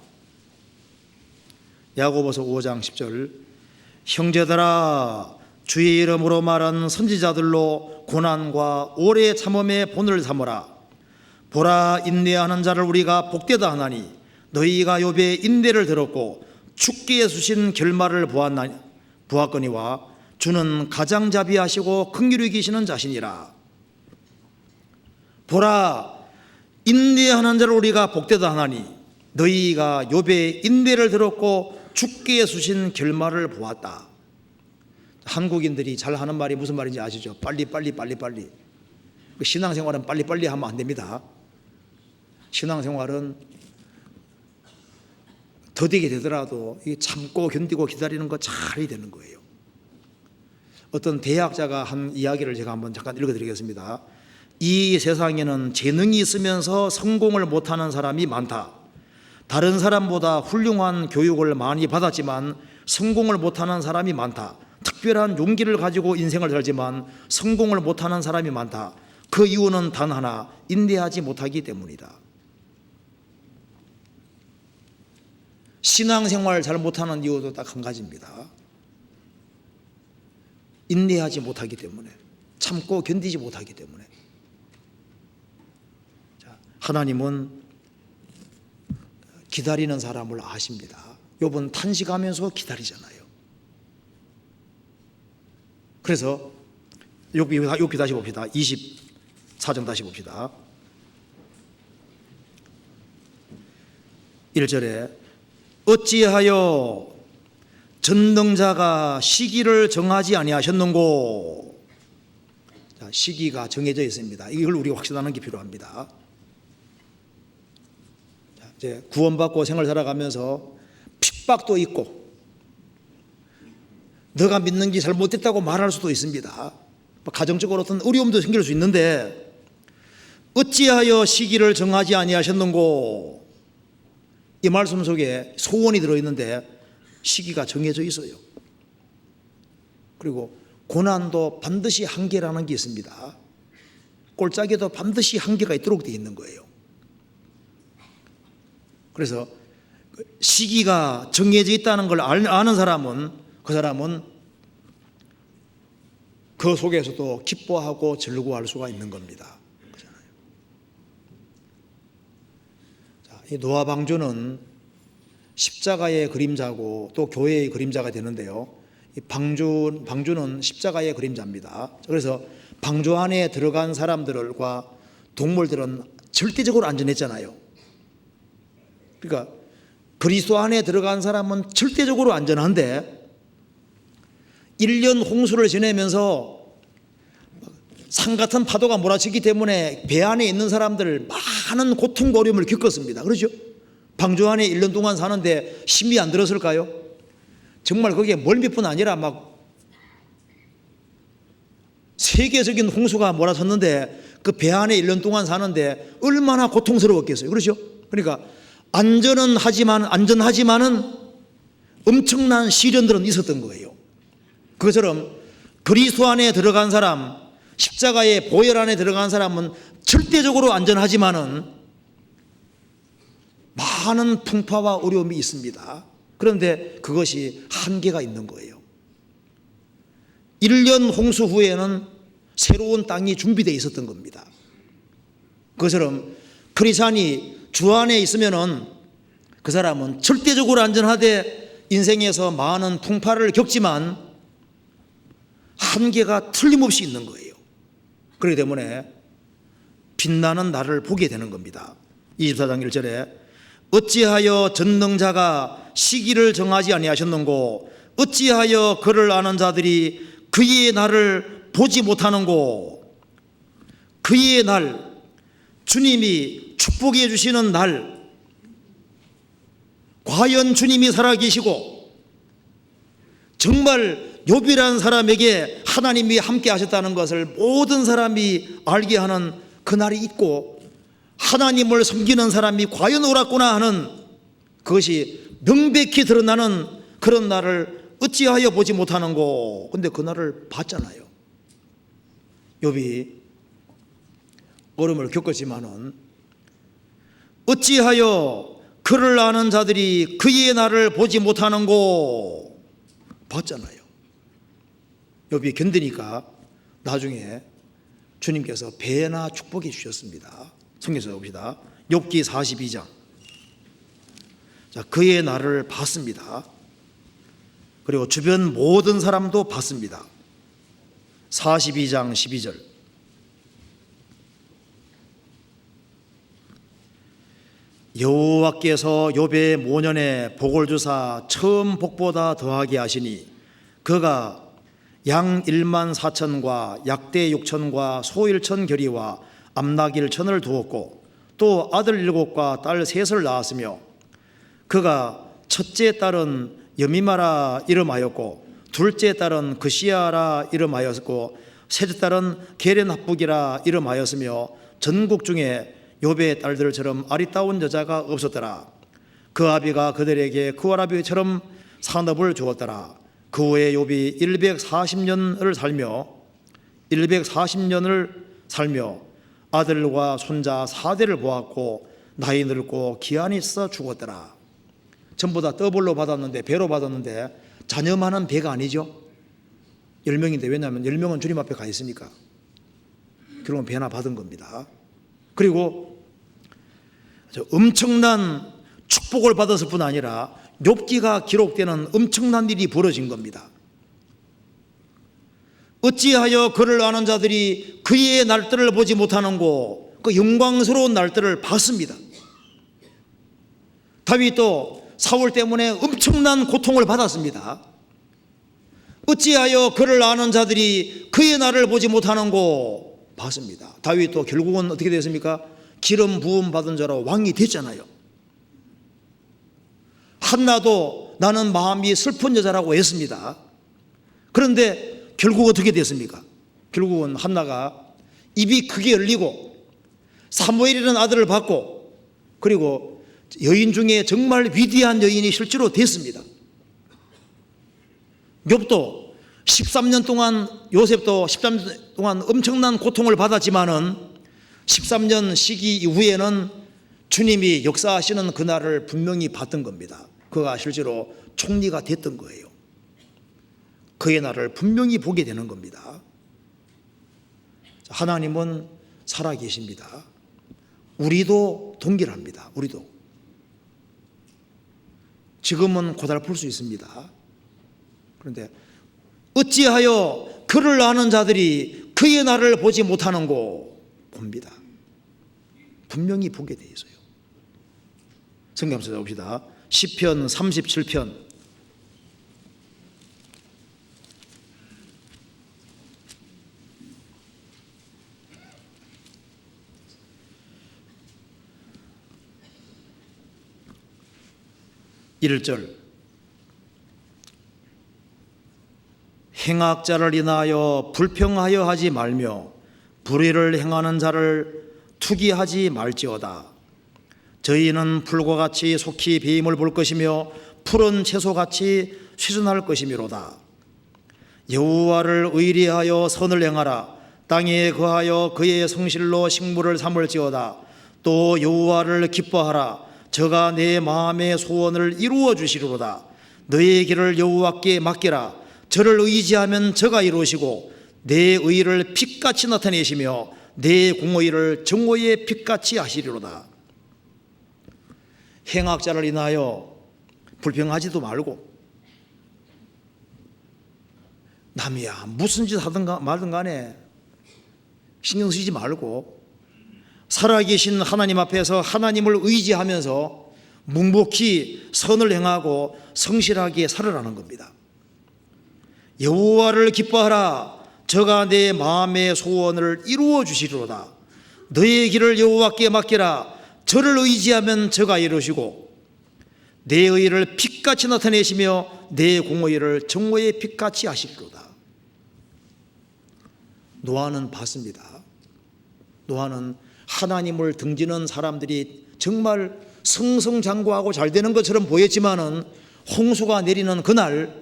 야고보서 5장 10절. 형제들아, 주의 이름으로 말한 선지자들로 고난과 오래 참음의 본을 삼으라. 보라, 인내하는 자를 우리가 복되다 하나니 너희가 욥의 인내를 들었고 죽게 수신 결말을 보았거니와 주는 가장자비하시고 긍휼히 계시는 자신이라. 보라, 인내하는 자를 우리가 복되다 하나니 너희가 욥의 인내를 들었고 죽게 수신 결말을 보았다. 한국인들이 잘 하는 말이 무슨 말인지 아시죠? 빨리. 신앙생활은 빨리 하면 안 됩니다. 신앙생활은 더디게 되더라도 참고 견디고 기다리는 거 잘해야 되는 거예요. 어떤 대학자가 한 이야기를 제가 한번 잠깐 읽어드리겠습니다. 이 세상에는 재능이 있으면서 성공을 못하는 사람이 많다. 다른 사람보다 훌륭한 교육을 많이 받았지만 성공을 못하는 사람이 많다. 특별한 용기를 가지고 인생을 살지만 성공을 못하는 사람이 많다. 그 이유는 단 하나, 인내하지 못하기 때문이다. 신앙생활 잘 못하는 이유도 딱 한 가지입니다. 인내하지 못하기 때문에, 참고 견디지 못하기 때문에. 하나님은 기다리는 사람을 아십니다. 욥은 탄식하면서 기다리잖아요. 그래서 욥기 다시 봅시다. 24장 다시 봅시다. 1절에 어찌하여 전능자가 시기를 정하지 아니하셨는고. 자, 시기가 정해져 있습니다. 이걸 우리가 확신하는 게 필요합니다. 자, 이제 구원받고 생활 살아가면서 핍박도 있고, 너가 믿는 게 잘못됐다고 말할 수도 있습니다. 가정적으로 어떤 어려움도 생길 수 있는데, 어찌하여 시기를 정하지 아니하셨는고. 이 말씀 속에 소원이 들어있는데 시기가 정해져 있어요. 그리고 고난도 반드시 한계라는 게 있습니다. 꼴짝에도 반드시 한계가 있도록 되어 있는 거예요. 그래서 시기가 정해져 있다는 걸 아는 사람은, 그 사람은 그 속에서도 기뻐하고 즐거워할 수가 있는 겁니다. 이 노아 방주는 십자가의 그림자고 또 교회의 그림자가 되는데요. 이 방주는 십자가의 그림자입니다. 그래서 방주 안에 들어간 사람들과 동물들은 절대적으로 안전했잖아요. 그러니까 그리스도 안에 들어간 사람은 절대적으로 안전한데 1년 홍수를 지내면서 산 같은 파도가 몰아치기 때문에 배 안에 있는 사람들 많은 고통과 어려움을 겪었습니다. 그렇죠? 방주 안에 1년 동안 사는데 힘이 안 들었을까요? 정말 그게 멀미뿐 아니라 막 세계적인 홍수가 몰아쳤는데 그 배 안에 1년 동안 사는데 얼마나 고통스러웠겠어요. 그렇죠? 그러니까 안전하지만은 엄청난 시련들은 있었던 거예요. 그것처럼 그리스도 안에 들어간 사람, 십자가의 보혈 안에 들어간 사람은 절대적으로 안전하지만은 많은 풍파와 어려움이 있습니다. 그런데 그것이 한계가 있는 거예요. 1년 홍수 후에는 새로운 땅이 준비되어 있었던 겁니다. 그것처럼 크리스찬이 주 안에 있으면은 그 사람은 절대적으로 안전하되 인생에서 많은 풍파를 겪지만 한계가 틀림없이 있는 거예요. 그렇기 때문에 빛나는 날을 보게 되는 겁니다. 24장 1절에 어찌하여 전능자가 시기를 정하지 아니하셨는고. 어찌하여 그를 아는 자들이 그의 날을 보지 못하는고. 그의 날, 주님이 축복해 주시는 날, 과연 주님이 살아계시고 정말 욥이라는 사람에게 하나님이 함께 하셨다는 것을 모든 사람이 알게 하는 그날이 있고, 하나님을 섬기는 사람이 과연 옳았구나 하는 그것이 명백히 드러나는 그런 날을 어찌하여 보지 못하는고. 근데 그 날을 봤잖아요. 욥이 어려움을 겪었지만은 어찌하여 그를 아는 자들이 그의 날을 보지 못하는고. 봤잖아요. 욥이 견디니까 나중에 주님께서 배나 축복해 주셨습니다. 성경에서 봅시다. 욥기 42장. 자, 그의 날을 봤습니다. 그리고 주변 모든 사람도 봤습니다. 42장 12절. 여호와께서 욥의 모년에 복을 주사 처음 복보다 더하게 하시니 그가 양 1만 4천과 약대 6천과 소 1천 결의와 암낙 1천을 두었고 또 아들 7과 딸 3을 낳았으며 그가 첫째 딸은 여미마라 이름하였고 둘째 딸은 그시아라 이름하였고 셋째 딸은 게렌합북이라 이름하였으며 전국 중에 욥의 딸들처럼 아리따운 여자가 없었더라. 그 아비가 그들에게 그와 아비처럼 산업을 주었더라. 그 후에 욥이 140년을 살며 아들과 손자 4대를 보았고 나이 늙고 기한이 있어 죽었더라. 전부 다 더블로 받았는데, 배로 받았는데 자녀 많은 배가 아니죠. 10명인데 왜냐하면 10명은 주님 앞에 가 있으니까 결국은 배나 받은 겁니다. 그리고 엄청난 축복을 받았을 뿐 아니라 욥기가 기록되는 엄청난 일이 벌어진 겁니다. 어찌하여 그를 아는 자들이 그의 날들을 보지 못하는고. 그 영광스러운 날들을 봤습니다. 다윗도 사울 때문에 엄청난 고통을 받았습니다. 어찌하여 그를 아는 자들이 그의 날을 보지 못하는고 봤습니다. 다윗도 결국은 어떻게 됐습니까? 기름 부음 받은 자로 왕이 됐잖아요. 한나도 나는 마음이 슬픈 여자라고 했습니다. 그런데 결국 어떻게 됐습니까? 결국은 한나가 입이 크게 열리고 사무엘이라는 아들을 받고, 그리고 여인 중에 정말 위대한 여인이 실제로 됐습니다. 욥도 13년 동안, 요셉도 13년 동안 엄청난 고통을 받았지만은 13년 시기 이후에는 주님이 역사하시는 그날을 분명히 봤던 겁니다. 그가 실제로 총리가 됐던 거예요. 그의 날을 분명히 보게 되는 겁니다. 하나님은 살아계십니다. 우리도 동일합니다. 우리도 지금은 고달플 수 있습니다. 그런데 어찌하여 그를 아는 자들이 그의 날을 보지 못하는고 봅니다. 분명히 보게 되어 있어요. 성경 한번 찾아봅시다. 시편 37편 1절. 행악자를 인하여 불평하여 하지 말며 불의를 행하는 자를 투기하지 말지어다. 저희는 풀과 같이 속히 배임을 볼 것이며 푸른 채소같이 쇠순할 것이미로다. 여호와를 의리하여 선을 행하라. 땅에 거하여 그의 성실로 식물을 삼을지어다. 또 여호와를 기뻐하라. 저가 내 마음의 소원을 이루어 주시리로다. 너의 길을 여호와께 맡기라. 저를 의지하면 저가 이루시고 내 의를 빛같이 나타내시며 내 공의를 정오의 빛같이 하시리로다. 행악자를 인하여 불평하지도 말고, 남이야 무슨 짓 하든가 말든 간에 신경 쓰지 말고 살아계신 하나님 앞에서 하나님을 의지하면서 묵묵히 선을 행하고 성실하게 살아라는 겁니다. 여호와를 기뻐하라. 저가 내 마음의 소원을 이루어 주시리로다. 너의 길을 여호와께 맡기라. 저를 의지하면 저가 이루시고 내 의를 빛같이 나타내시며 내 공의를 정오의 빛같이 하시리로다. 노아는 봤습니다. 노아는 하나님을 등지는 사람들이 정말 승승장구하고 잘 되는 것처럼 보였지만은 홍수가 내리는 그날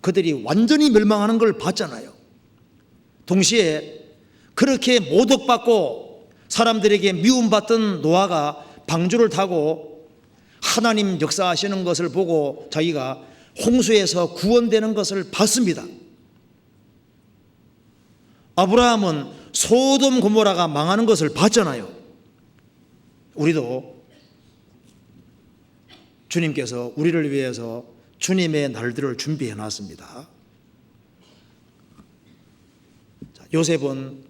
그들이 완전히 멸망하는 걸 봤잖아요. 동시에 그렇게 모독받고 사람들에게 미움받던 노아가 방주를 타고 하나님 역사하시는 것을 보고 자기가 홍수에서 구원되는 것을 봤습니다. 아브라함은 소돔 고모라가 망하는 것을 봤잖아요. 우리도 주님께서 우리를 위해서 주님의 날들을 준비해 놨습니다. 요셉은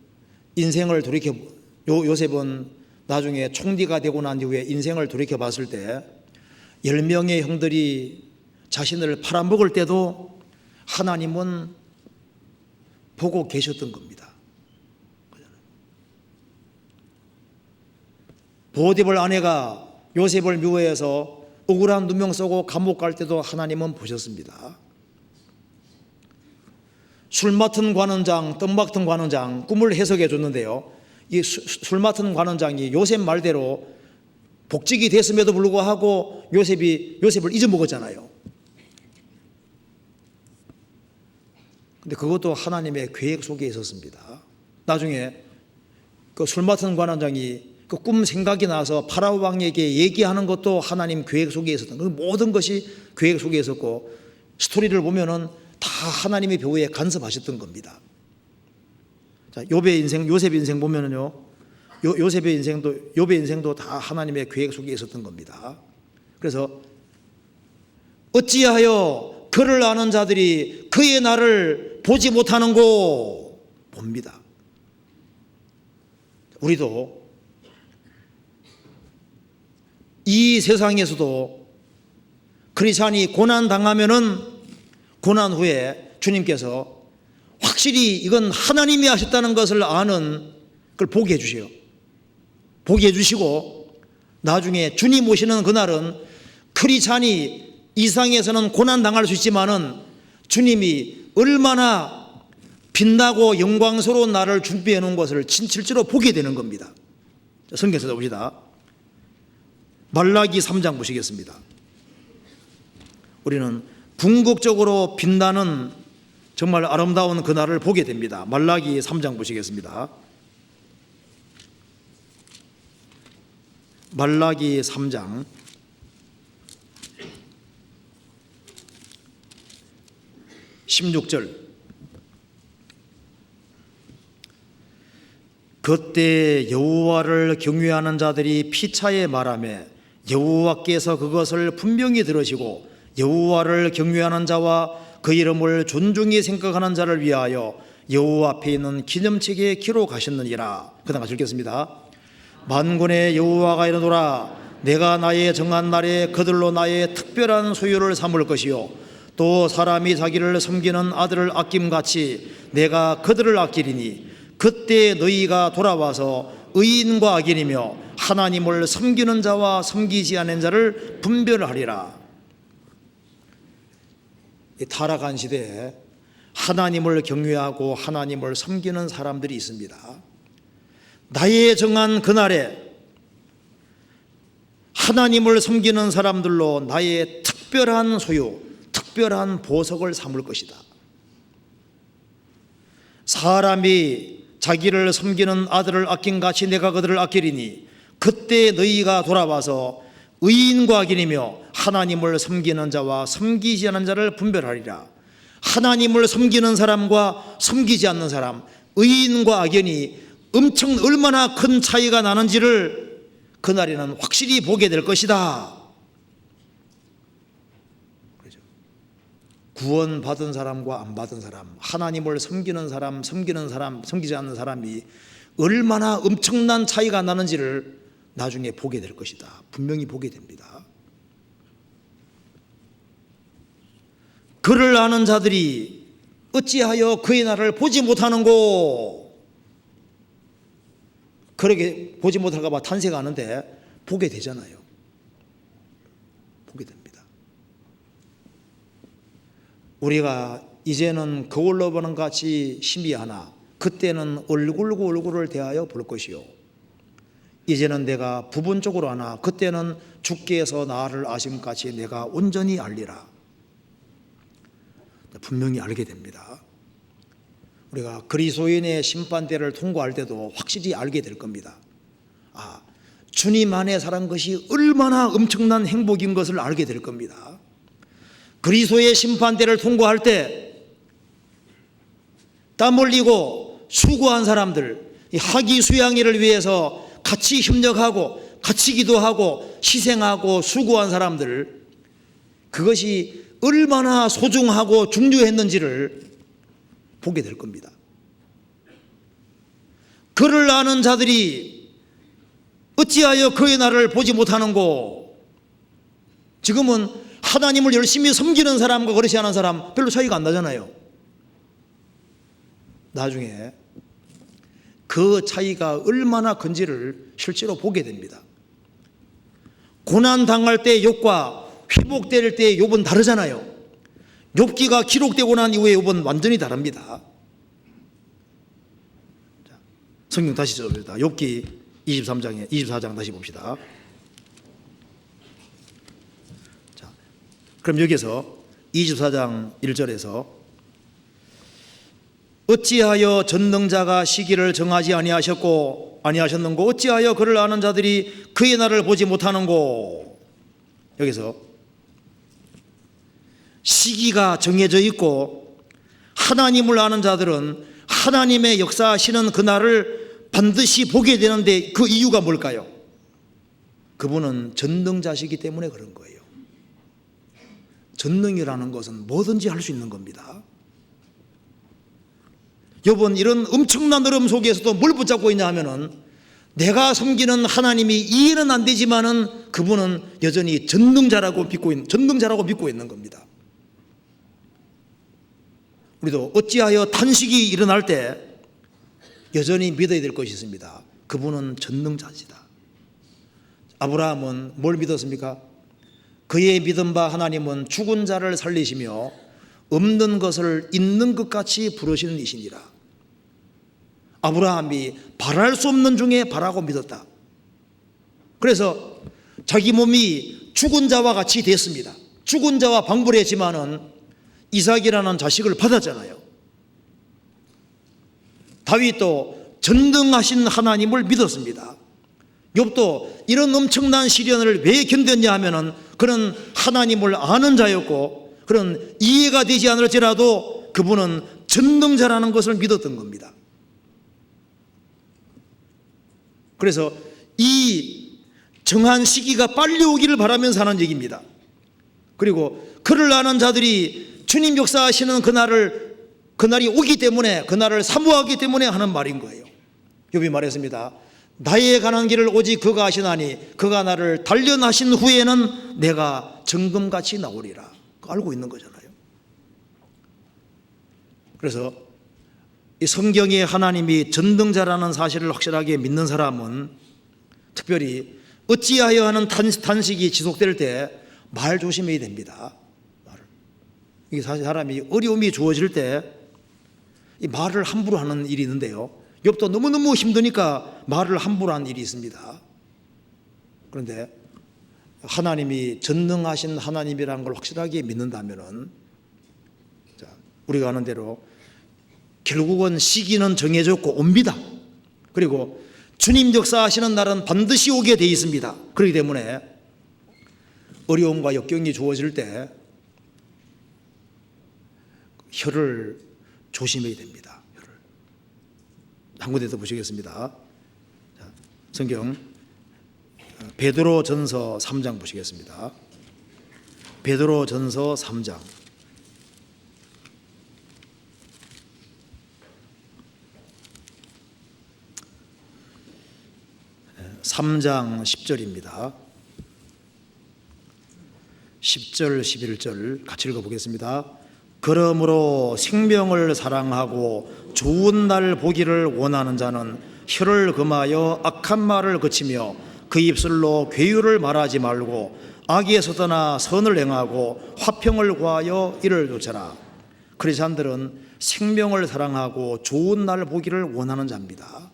요셉은 나중에 총리가 되고 난 이후에 인생을 돌이켜 봤을 때 10명의 형들이 자신을 팔아먹을 때도 하나님은 보고 계셨던 겁니다. 보디발 아내가 요셉을 미워해서 억울한 누명 쓰고 감옥 갈 때도 하나님은 보셨습니다. 술 맡은 관원장, 떡 맡은 관원장 꿈을 해석해 줬는데요. 이 술 맡은 관원장이 요셉 말대로 복직이 됐음에도 불구하고 요셉을 잊어먹었잖아요. 근데 그것도 하나님의 계획 속에 있었습니다. 나중에 그 술 맡은 관원장이 그 꿈 생각이 나서 파라오 왕에게 얘기하는 것도 하나님 계획 속에 있었던, 그 모든 것이 계획 속에 있었고 스토리를 보면은 다 하나님의 배후에 간섭하셨던 겁니다. 자, 욥의 인생, 요셉 인생 보면은요, 욥의 인생도 다 하나님의 계획 속에 있었던 겁니다. 그래서 어찌하여 그를 아는 자들이 그의 날을 보지 못하는고 봅니다. 우리도 이 세상에서도 크리스찬이 고난 당하면은 고난 후에 주님께서 확실히 이건 하나님이 하셨다는 것을 아는 걸 보게 해주세요. 보게 해주시고 나중에 주님 오시는 그날은 크리스찬이 이 세상에서는 고난 당할 수 있지만은 주님이 얼마나 빛나고 영광스러운 날을 준비해 놓은 것을 실제로 보게 되는 겁니다. 성경에서 봅시다. 말라기 3장 보시겠습니다. 우리는 궁극적으로 빛나는 정말 아름다운 그날을 보게 됩니다. 말라기 3장 보시겠습니다. 말라기 3장 16절. 그때 여호와를 경외하는 자들이 피차에 말하며 여호와께서 그것을 분명히 들으시고 여호와를 경외하는 자와 그 이름을 존중히 생각하는 자를 위하여 여호와 앞에 있는 기념책에 기록하셨느니라. 그 다음 같이 읽겠습니다. 만군의 여호와가 이르노라. 내가 나의 정한 날에 그들로 나의 특별한 소유를 삼을 것이요 또 사람이 자기를 섬기는 아들을 아낌같이 내가 그들을 아끼리니 그때 너희가 돌아와서 의인과 악인이며 하나님을 섬기는 자와 섬기지 않는 자를 분별하리라. 이 타락한 시대에 하나님을 경외하고 하나님을 섬기는 사람들이 있습니다. 나의 정한 그날에 하나님을 섬기는 사람들로 나의 특별한 소유, 특별한 보석을 삼을 것이다. 사람이 자기를 섬기는 아들을 아낀같이 내가 그들을 아끼리니 그때 너희가 돌아와서 의인과 악인이며 하나님을 섬기는 자와 섬기지 않는 자를 분별하리라. 하나님을 섬기는 사람과 섬기지 않는 사람, 의인과 악인이 얼마나 큰 차이가 나는지를 그날에는 확실히 보게 될 것이다. 구원받은 사람과 안 받은 사람, 하나님을 섬기는 사람, 섬기는 사람, 섬기지 않는 사람이 얼마나 엄청난 차이가 나는지를 나중에 보게 될 것이다. 분명히 보게 됩니다. 그를 아는 자들이 어찌하여 그의 날을 보지 못하는고? 그렇게 보지 못할까 봐 탄식하는데 보게 되잖아요. 보게 됩니다. 우리가 이제는 거울로 보는 같이 희미하나 그때는 얼굴과 얼굴을 대하여 볼 것이요 이제는 내가 부분적으로 하나 그때는 주께서 나를 아심같이 내가 온전히 알리라. 분명히 알게 됩니다. 우리가 그리스도인의 심판대를 통과할 때도 확실히 알게 될 겁니다. 아, 주님 안에 사는 것이 얼마나 엄청난 행복인 것을 알게 될 겁니다. 그리스도의 심판대를 통과할 때 땀 흘리고 수고한 사람들, 학위 수양회를 위해서 같이 협력하고 같이 기도하고 희생하고 수고한 사람들, 그것이 얼마나 소중하고 중요했는지를 보게 될 겁니다. 그를 아는 자들이 어찌하여 그의 날을 보지 못하는고? 지금은 하나님을 열심히 섬기는 사람과 그렇지 않은 사람 별로 차이가 안 나잖아요. 나중에 그 차이가 얼마나 큰지를 실제로 보게 됩니다. 고난 당할 때 욥과 회복될 때 욥은 다르잖아요. 욥기가 기록되고 난 이후에 욥은 완전히 다릅니다. 성경 다시 봅시다. 욥기 24장 다시 봅시다. 자, 그럼 여기서 24장 1절에서 어찌하여 전능자가 시기를 정하지 아니하셨는고 어찌하여 그를 아는 자들이 그의 날을 보지 못하는고? 여기서 시기가 정해져 있고 하나님을 아는 자들은 하나님의 역사하시는 그날을 반드시 보게 되는데 그 이유가 뭘까요? 그분은 전능자시기 때문에 그런 거예요. 전능이라는 것은 뭐든지 할 수 있는 겁니다. 욥은 이런 엄청난 어려움 속에서도 뭘 붙잡고 있냐 하면은 내가 섬기는 하나님이 이해는 안 되지만은 그분은 여전히 전능자라고 믿고 있는 겁니다. 우리도 어찌하여 탄식이 일어날 때 여전히 믿어야 될 것이 있습니다. 그분은 전능자시다. 아브라함은 뭘 믿었습니까? 그의 믿은 바 하나님은 죽은 자를 살리시며 없는 것을 있는 것 같이 부르시는 이시니라. 아브라함이 바랄 수 없는 중에 바라고 믿었다. 그래서 자기 몸이 죽은 자와 같이 됐습니다. 죽은 자와 방불했지만은 이삭이라는 자식을 받았잖아요. 다윗도 전능하신 하나님을 믿었습니다. 욥도 이런 엄청난 시련을 왜 견뎠냐 하면은 그는 하나님을 아는 자였고 그런 이해가 되지 않을지라도 그분은 전능자라는 것을 믿었던 겁니다. 그래서 이 정한 시기가 빨리 오기를 바라면서 하는 얘기입니다. 그리고 그를 아는 자들이 주님 역사하시는 그날이 오기 때문에 그날을 사모하기 때문에 하는 말인 거예요. 욥이 말했습니다. 나의 가는 길을 오직 그가 아시나니 그가 나를 단련하신 후에는 내가 정금같이 나오리라. 알고 있는 거잖아요. 그래서 이 성경에 하나님이 전능자라는 사실을 확실하게 믿는 사람은 특별히 어찌하여 하는 탄식이 지속될 때 말 조심해야 됩니다. 이게 사실 사람이 어려움이 주어질 때 이 말을 함부로 하는 일이 있는데요. 욥도 너무너무 힘드니까 말을 함부로 한 일이 있습니다. 그런데 하나님이 전능하신 하나님이라는 걸 확실하게 믿는다면은 우리가 아는 대로 결국은 시기는 정해졌고 옵니다. 그리고 주님 역사하시는 날은 반드시 오게 돼 있습니다. 그렇기 때문에 어려움과 역경이 주어질 때 혀를 조심해야 됩니다. 혀를. 한 군데 더 보시겠습니다. 성경 베드로전서 3장 보시겠습니다. 베드로전서 3장 3장 10절입니다. 10절 11절 같이 읽어보겠습니다. 그러므로 생명을 사랑하고 좋은 날 보기를 원하는 자는 혀를 금하여 악한 말을 그치며 그 입술로 괴유를 말하지 말고 악에서 떠나 선을 행하고 화평을 구하여 이를 좇아라. 크리스찬들은 생명을 사랑하고 좋은 날 보기를 원하는 자입니다.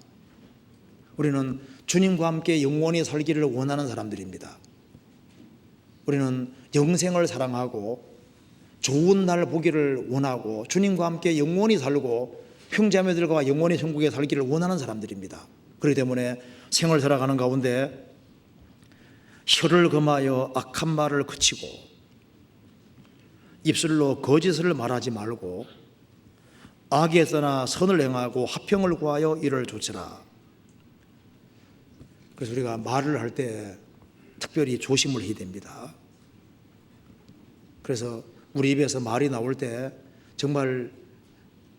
우리는 주님과 함께 영원히 살기를 원하는 사람들입니다. 우리는 영생을 사랑하고 좋은 날 보기를 원하고 주님과 함께 영원히 살고 형제자매들과 영원히 천국에 살기를 원하는 사람들입니다. 그렇기 때문에 생을 살아가는 가운데 혀를 금하여 악한 말을 그치고 입술로 거짓을 말하지 말고 악에 떠나 선을 행하고 화평을 구하여 이를 좇으라. 그래서 우리가 말을 할 때 특별히 조심을 해야 됩니다. 그래서 우리 입에서 말이 나올 때 정말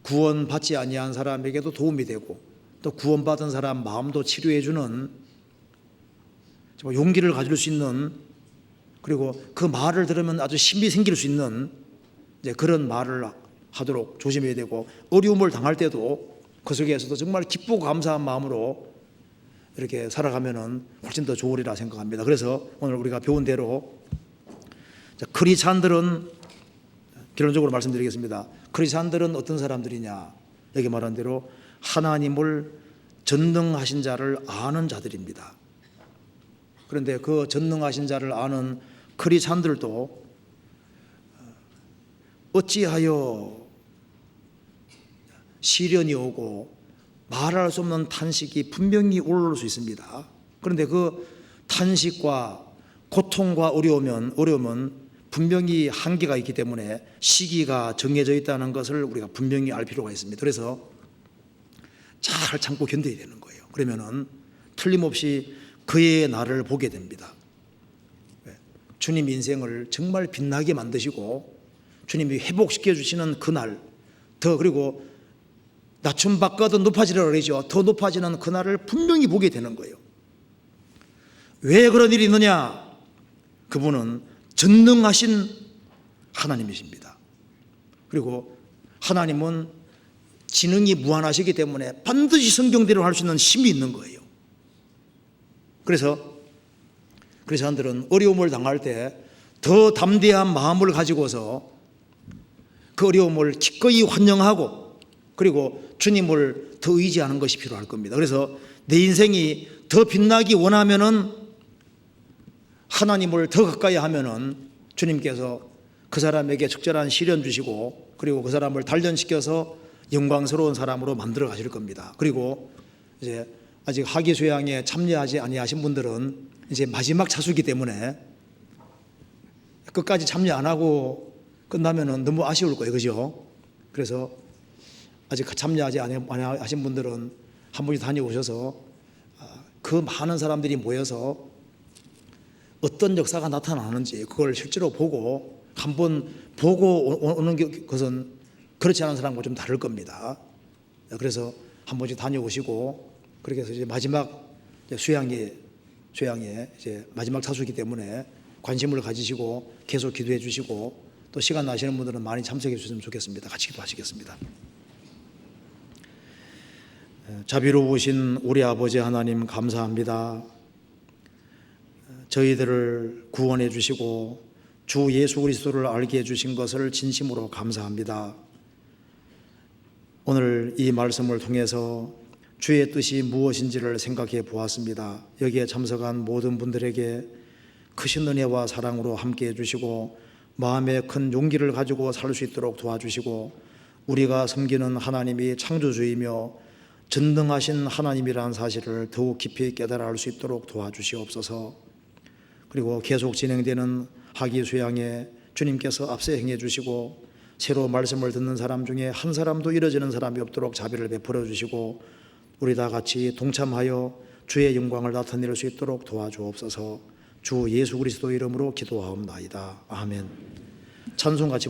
구원받지 아니한 사람에게도 도움이 되고 또 구원받은 사람 마음도 치료해 주는 정말 용기를 가질 수 있는, 그리고 그 말을 들으면 아주 힘이 생길 수 있는 이제 그런 말을 하도록 조심해야 되고, 어려움을 당할 때도 그 속에서도 정말 기쁘고 감사한 마음으로 이렇게 살아가면은 훨씬 더 좋으리라 생각합니다. 그래서 오늘 우리가 배운 대로 크리스찬들은, 결론적으로 말씀드리겠습니다. 크리스찬들은 어떤 사람들이냐? 여기 말한 대로 하나님을 전능하신 자를 아는 자들입니다. 그런데 그 전능하신 자를 아는 크리스찬들도 어찌하여 시련이 오고 말할 수 없는 탄식이 분명히 올라올 수 있습니다. 그런데 그 탄식과 고통과 어려움은 분명히 한계가 있기 때문에 시기가 정해져 있다는 것을 우리가 분명히 알 필요가 있습니다. 그래서 잘 참고 견뎌야 되는 거예요. 그러면은 틀림없이 그의 날을 보게 됩니다. 주님 인생을 정말 빛나게 만드시고 주님이 회복시켜 주시는 그날, 더 그리고 낮춤받거든 높아지라 그러죠. 더 높아지는 그날을 분명히 보게 되는 거예요. 왜 그런 일이 있느냐? 그분은 전능하신 하나님이십니다. 그리고 하나님은 지능이 무한하시기 때문에 반드시 성경대로 할 수 있는 힘이 있는 거예요. 그래서 사람들은 어려움을 당할 때 더 담대한 마음을 가지고서 그 어려움을 기꺼이 환영하고 그리고 주님을 더 의지하는 것이 필요할 겁니다. 그래서 내 인생이 더 빛나기 원하면은 하나님을 더 가까이 하면은 주님께서 그 사람에게 적절한 시련 주시고 그리고 그 사람을 단련시켜서 영광스러운 사람으로 만들어 가실 겁니다. 그리고 이제 아직 학위수양에 참여하지 아니하신 분들은 이제 마지막 차수이기 때문에 끝까지 참여 안 하고 끝나면은 너무 아쉬울 거예요. 그죠? 그래서 아직 참여하지 아니하신 분들은 한 번씩 다녀오셔서 그 많은 사람들이 모여서 어떤 역사가 나타나는지 그걸 실제로 보고 한번 보고 오는 것은 그렇지 않은 사람과 좀 다를 겁니다. 그래서 한 번씩 다녀오시고 그렇게 해서 이제 마지막 수양에 이제 마지막 차수이기 때문에 관심을 가지시고 계속 기도해 주시고 또 시간 나시는 분들은 많이 참석해 주시면 좋겠습니다. 같이 기도하시겠습니다. 자비로우신 우리 아버지 하나님 감사합니다. 저희들을 구원해 주시고 주 예수 그리스도를 알게 해 주신 것을 진심으로 감사합니다. 오늘 이 말씀을 통해서 주의 뜻이 무엇인지를 생각해 보았습니다. 여기에 참석한 모든 분들에게 크신 은혜와 사랑으로 함께해 주시고 마음에 큰 용기를 가지고 살 수 있도록 도와주시고 우리가 섬기는 하나님이 창조주이며 전능하신 하나님이라는 사실을 더욱 깊이 깨달아 알 수 있도록 도와주시옵소서. 그리고 계속 진행되는 학위수양에 주님께서 앞서 행해 주시고 새로 말씀을 듣는 사람 중에 한 사람도 잃어지는 사람이 없도록 자비를 베풀어 주시고 우리 다 같이 동참하여 주의 영광을 나타낼 수 있도록 도와주옵소서. 주 예수 그리스도 이름으로 기도하옵나이다. 아멘. 찬송 같이